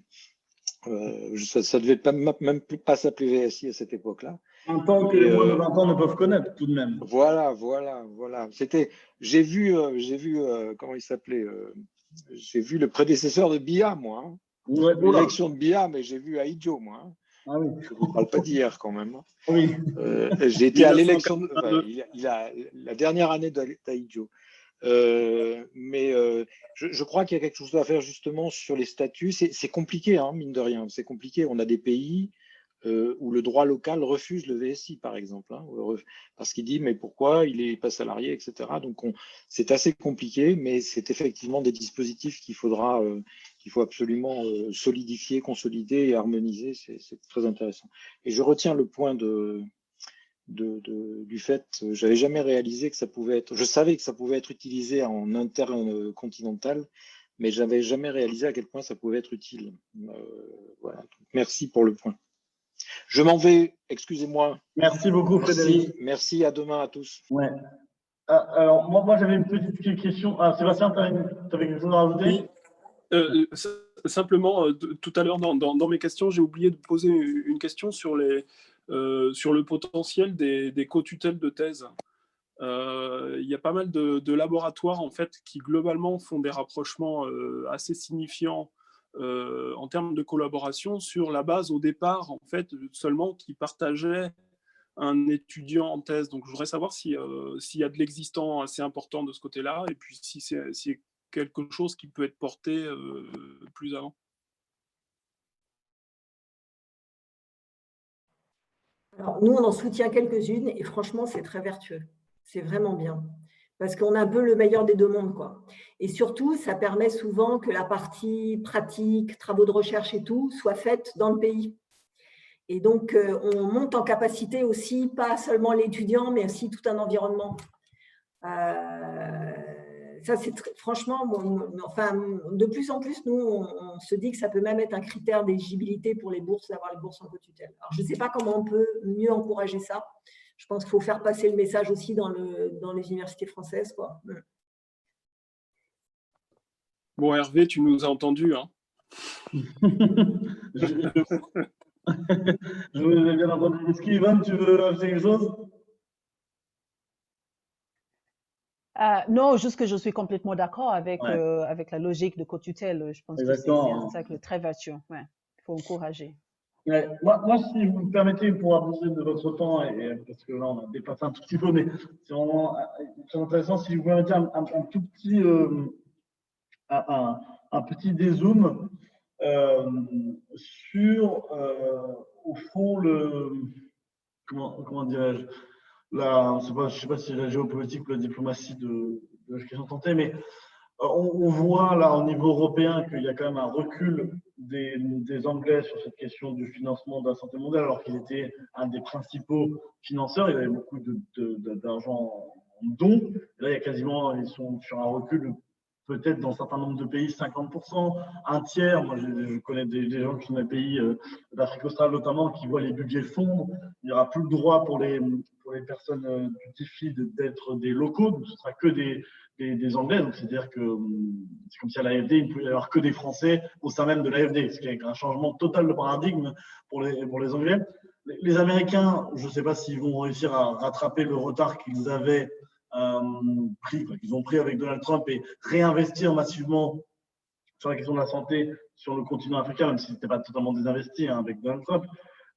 ça ne devait même pas s'appeler VSI à cette époque-là. Un temps que les moins de 20 ans ne peuvent connaître tout de même. Voilà. J'ai vu, comment il s'appelait j'ai vu le prédécesseur de BIA, moi. Hein. Ouais, L'élection de BIA, mais j'ai vu Aïdjo, moi. Hein. Ah oui. Je ne vous parle pas d'hier quand même. Hein. Oui. J'ai été à l'élection, la dernière année d'Aïdjo. Mais je crois qu'il y a quelque chose à faire justement sur les statuts. C'est compliqué, hein, mine de rien. C'est compliqué. On a des pays où le droit local refuse le VSI, par exemple, hein, parce qu'il dit mais pourquoi il n'est pas salarié, etc. Donc c'est assez compliqué, mais c'est effectivement des dispositifs qu'il faut absolument solidifier, consolider et harmoniser. C'est très intéressant. Et je retiens le point du fait, j'avais jamais réalisé que ça pouvait être, je savais que ça pouvait être utilisé en intercontinental, mais j'avais jamais réalisé à quel point ça pouvait être utile. Voilà. Merci pour le point. Je m'en vais, excusez-moi. Merci beaucoup, Frédéric. Merci, à demain à tous. Ouais. Alors, moi j'avais une petite question. Sébastien, tu avais quelque chose à rajouter? Oui. Simplement, tout à l'heure, dans mes questions, j'ai oublié de poser une question sur le potentiel des co-tutelles de thèse. Il y a pas mal de laboratoires en fait, qui globalement font des rapprochements assez signifiants en termes de collaboration sur la base au départ en fait, seulement qui partageaient un étudiant en thèse. Donc je voudrais savoir s'il y a de l'existant assez important de ce côté-là et puis si c'est quelque chose qui peut être porté plus avant. Alors, nous, on en soutient quelques-unes et franchement, c'est très vertueux. C'est vraiment bien. Parce qu'on a un peu le meilleur des deux mondes, quoi. Et surtout, ça permet souvent que la partie pratique, travaux de recherche et tout, soit faite dans le pays. Et donc, on monte en capacité aussi, pas seulement l'étudiant, mais aussi tout un environnement. Ça, c'est franchement, enfin, de plus en plus, nous, on se dit que ça peut même être un critère d'éligibilité pour les bourses, d'avoir les bourses en co-tutelle. Alors, je ne sais pas comment on peut mieux encourager ça. Je pense qu'il faut faire passer le message aussi dans les universités françaises, quoi. Bon, Hervé, tu nous as entendus, hein. Je vous ai bien entendu. Est-ce qu'Yvonne, tu veux ajouter quelque chose? Non, juste que je suis complètement d'accord avec la logique de co-tutelle. Je pense que c'est un cercle très vertueux. Ouais. Il faut encourager. Ouais. Moi, si vous me permettez, pour abuser de votre temps, parce que là, on a dépassé un tout petit peu, mais c'est vraiment très intéressant, si vous pouvez mettre un tout petit, un petit dézoom sur, au fond, comment dirais-je, je ne sais pas si la géopolitique ou la diplomatie de la question tentée, mais on voit là au niveau européen qu'il y a quand même un recul des Anglais sur cette question du financement de la santé mondiale, alors qu'ils étaient un des principaux financeurs. Il y avait beaucoup d'argent en dons. Et là, ils sont sur un recul peut-être dans un certain nombre de pays, 50%, un tiers. Moi, je connais des gens qui sont des pays d'Afrique australe notamment, qui voient les budgets fondre. Il n'y aura plus le droit pour les personnes du DFID d'être des locaux, donc ce ne sera que des Anglais. Donc, c'est-à-dire que c'est comme si à l'AFD, il ne pouvait y avoir que des Français au sein même de l'AFD, ce qui est un changement total de paradigme pour les Anglais. Les Américains, je ne sais pas s'ils vont réussir à rattraper le retard qu'ils avaient qu'ils ont pris avec Donald Trump et réinvestir massivement sur la question de la santé sur le continent africain, même si ce n'était pas totalement désinvesti avec Donald Trump.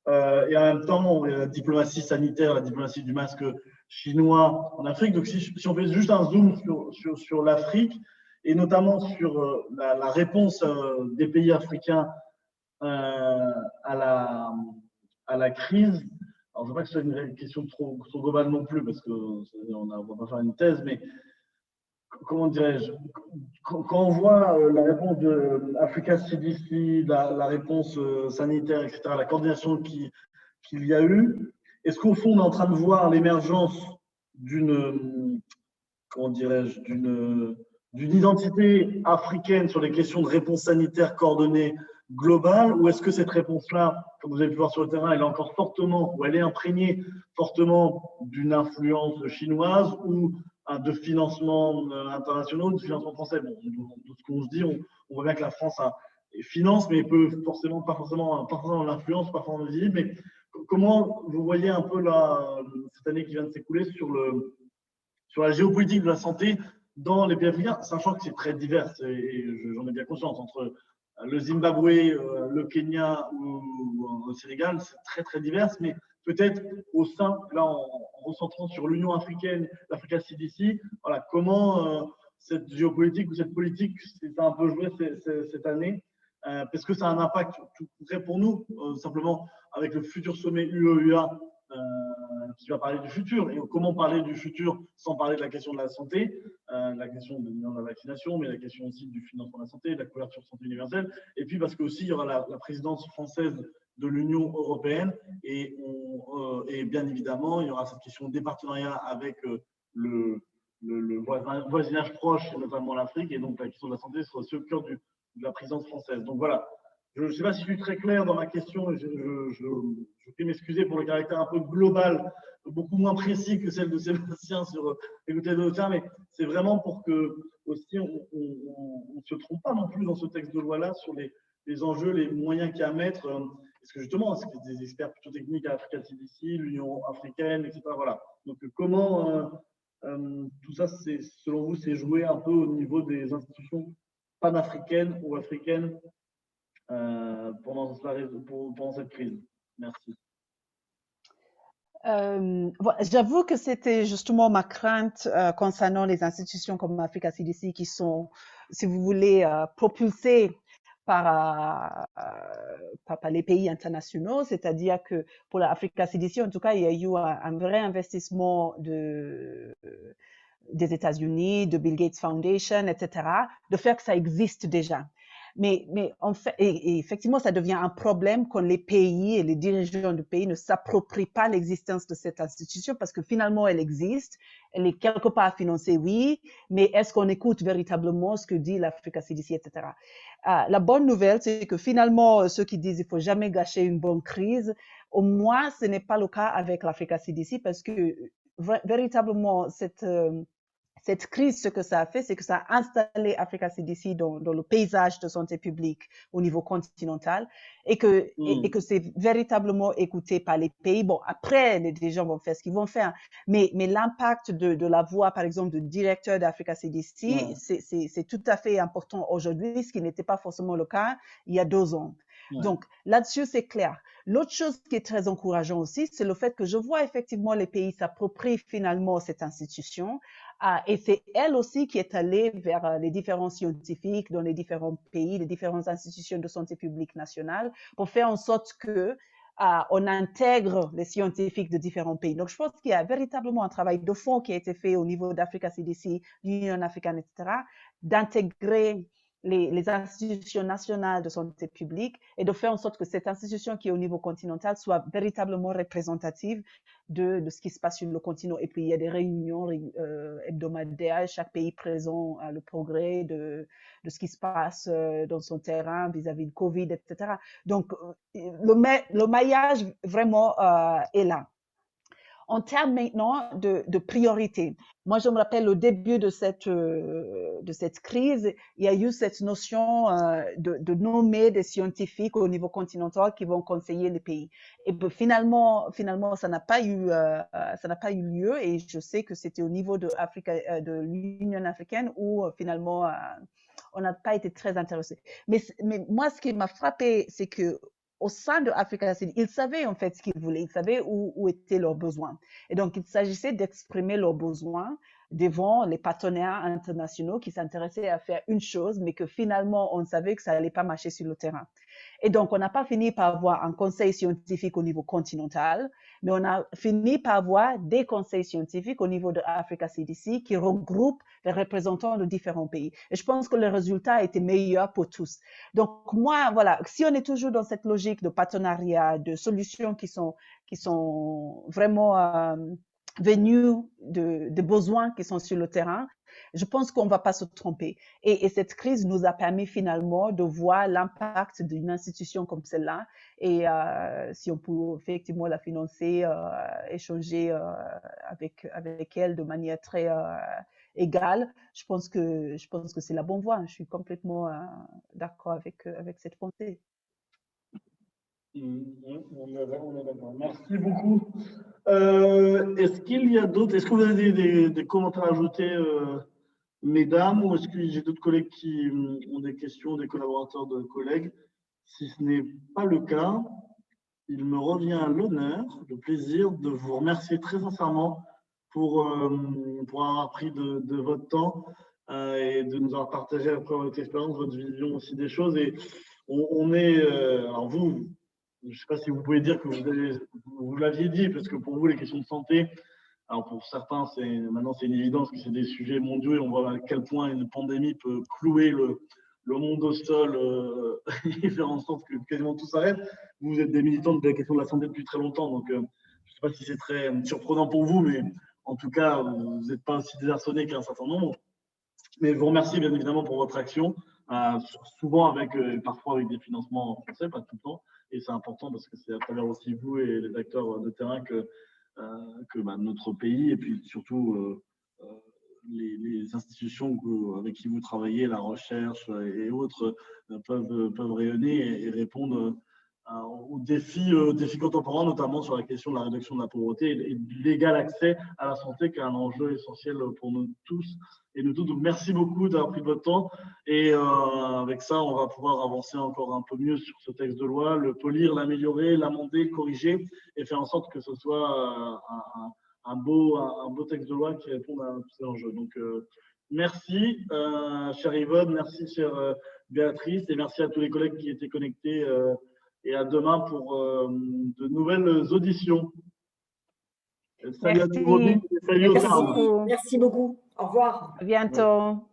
Et en même temps, il y a la diplomatie sanitaire, la diplomatie du masque chinois en Afrique. Donc, si on fait juste un zoom sur l'Afrique, et notamment sur la réponse des pays africains à la crise, alors je ne veux pas que ce soit une question trop globale non plus, parce qu'on ne va pas faire une thèse, mais comment dirais-je, quand on voit la réponse de Africa CDC, la réponse sanitaire, etc., la coordination qu'il y a eu, est-ce qu'au fond, on est en train de voir l'émergence d'une, comment dirais-je, d'une identité africaine sur les questions de réponse sanitaire coordonnée globale, ou est-ce que cette réponse-là, comme vous avez pu voir sur le terrain, elle est encore fortement, ou elle est imprégnée fortement d'une influence chinoise ou de financement internationaux, de financement français? Bon, de ce qu'on se dit, on voit bien que la France finance, mais peut forcément, pas forcément l'influence, pas forcément visible. Mais comment vous voyez un peu cette année qui vient de s'écouler sur la géopolitique de la santé dans les pays africains, sachant que c'est très divers, et j'en ai bien conscience, entre le Zimbabwe, le Kenya ou le Sénégal, c'est très très divers, mais peut-être au sein, là en recentrant sur l'Union africaine, l'Africa CDC, voilà, comment cette géopolitique ou cette politique s'est un peu jouée cette année, parce que ça a un impact tout concret pour nous, simplement avec le futur sommet UE-UA qui va parler du futur. Et comment parler du futur sans parler de la question de la santé, la question de la vaccination, mais la question aussi du financement de la santé, de la couverture santé universelle. Et puis parce qu'aussi, il y aura la présidence française de l'Union européenne et bien évidemment, il y aura cette question des partenariats avec le voisinage proche, notamment l'Afrique, et donc la question de la santé sera aussi au cœur de la présidence française. Donc voilà, je ne sais pas si je suis très clair dans ma question, je peux m'excuser pour le caractère un peu global, beaucoup moins précis que celle de Sébastien sur l'écoute de l'OTAN, mais c'est vraiment pour que aussi on ne se trompe pas non plus dans ce texte de loi-là sur les enjeux, les moyens qu'il y a à mettre, parce que justement, c'est des experts plutôt techniques à Africa CDC, l'Union africaine, etc. Voilà. Donc comment tout ça, selon vous, c'est joué un peu au niveau des institutions panafricaines ou africaines pendant cette crise? Merci. J'avoue que c'était justement ma crainte concernant les institutions comme Africa CDC qui sont, si vous voulez, propulsées par les pays internationaux, c'est-à-dire que pour l'Africa CDC, en tout cas, il y a eu un vrai investissement des États-Unis, de Bill Gates Foundation, etc., de faire que ça existe déjà. Mais en fait, et effectivement, ça devient un problème quand les pays et les dirigeants du pays ne s'approprient pas l'existence de cette institution parce que finalement, elle existe, elle est quelque part financée, oui, mais est-ce qu'on écoute véritablement ce que dit l'Africa CDC, etc. La bonne nouvelle, c'est que finalement, ceux qui disent qu'il faut jamais gâcher une bonne crise, au moins, ce n'est pas le cas avec l'Africa CDC parce que véritablement, cette crise, ce que ça a fait, c'est que ça a installé Africa CDC dans le paysage de santé publique au niveau continental et que c'est véritablement écouté par les pays. Bon, après, les dirigeants vont faire ce qu'ils vont faire, mais l'impact de la voix, par exemple, du directeur d'Africa CDC, c'est tout à fait important aujourd'hui, ce qui n'était pas forcément le cas il y a 2 ans. Donc, là-dessus, c'est clair. L'autre chose qui est très encourageant aussi, c'est le fait que je vois effectivement les pays s'approprient finalement cette institution. Et c'est elle aussi qui est allée vers les différents scientifiques dans les différents pays, les différentes institutions de santé publique nationale pour faire en sorte que on intègre les scientifiques de différents pays. Donc, je pense qu'il y a véritablement un travail de fond qui a été fait au niveau d'Africa CDC, l'Union africaine, etc., d'intégrer les institutions nationales de santé publique et de faire en sorte que cette institution qui est au niveau continental soit véritablement représentative de ce qui se passe sur le continent. Et puis, il y a des réunions hebdomadaires, chaque pays présent à le progrès de ce qui se passe dans son terrain vis-à-vis de Covid, etc. Donc, le maillage vraiment est là. En termes maintenant de priorité, moi je me rappelle au début de cette crise, il y a eu cette notion de nommer des scientifiques au niveau continental qui vont conseiller les pays. Et puis finalement ça n'a pas eu lieu et je sais que c'était au niveau de l'Union africaine où finalement on n'a pas été très intéressé. Mais moi ce qui m'a frappé, c'est que au sein de Africa CDC, ils savaient en fait ce qu'ils voulaient, ils savaient où étaient leurs besoins. Et donc, il s'agissait d'exprimer leurs besoins devant les partenaires internationaux qui s'intéressaient à faire une chose, mais que finalement, on savait que ça n'allait pas marcher sur le terrain. Et donc, on n'a pas fini par avoir un conseil scientifique au niveau continental, mais on a fini par avoir des conseils scientifiques au niveau de Africa CDC qui regroupent les représentants de différents pays. Et je pense que le résultat était meilleur pour tous. Donc, moi, voilà, si on est toujours dans cette logique de partenariat, de solutions qui sont vraiment venues de besoins qui sont sur le terrain, je pense qu'on ne va pas se tromper. Et cette crise nous a permis finalement de voir l'impact d'une institution comme celle-là. Et si on peut effectivement la financer, échanger avec elle de manière très égale, je pense que c'est la bonne voie. Je suis complètement d'accord avec cette pensée. On est d'accord. Merci beaucoup. Est-ce qu'il y a d'autres? Est-ce que vous avez des commentaires à ajouter, mesdames, ou est-ce que j'ai d'autres collègues qui ont des questions, des collaborateurs de collègues? Si ce n'est pas le cas, il me revient l'honneur, le plaisir de vous remercier très sincèrement pour avoir pris de votre temps et de nous avoir partagé après votre expérience, votre vision aussi des choses. Et on est, alors vous, je ne sais pas si vous pouvez dire que vous l'aviez dit, parce que pour vous, les questions de santé, alors pour certains, maintenant c'est une évidence que c'est des sujets mondiaux et on voit à quel point une pandémie peut clouer le monde au sol et faire en sorte que quasiment tout s'arrête. Vous êtes des militants de la question de la santé depuis très longtemps, donc je ne sais pas si c'est très surprenant pour vous, mais en tout cas, vous n'êtes pas aussi désarçonné qu'un certain nombre. Mais je vous remercie bien évidemment pour votre action, souvent parfois avec des financements français, pas tout le temps. Et c'est important parce que c'est à travers aussi vous et les acteurs de terrain que notre pays et puis surtout les institutions avec qui vous travaillez, la recherche et autres, peuvent rayonner et répondre aux défis contemporains, notamment sur la question de la réduction de la pauvreté et de l'égal accès à la santé, qui est un enjeu essentiel pour nous tous et nous tous. Donc, merci beaucoup d'avoir pris de votre temps. Et avec ça, on va pouvoir avancer encore un peu mieux sur ce texte de loi, le polir, l'améliorer, l'amender, le corriger et faire en sorte que ce soit un beau texte de loi qui réponde à tous ces enjeux. Donc, merci, chère Yvonne, merci, chère Béatrice, et merci à tous les collègues qui étaient connectés. Et à demain pour de nouvelles auditions. Salut à tous. Salut au Tarn. Merci beaucoup. Au revoir. À bientôt.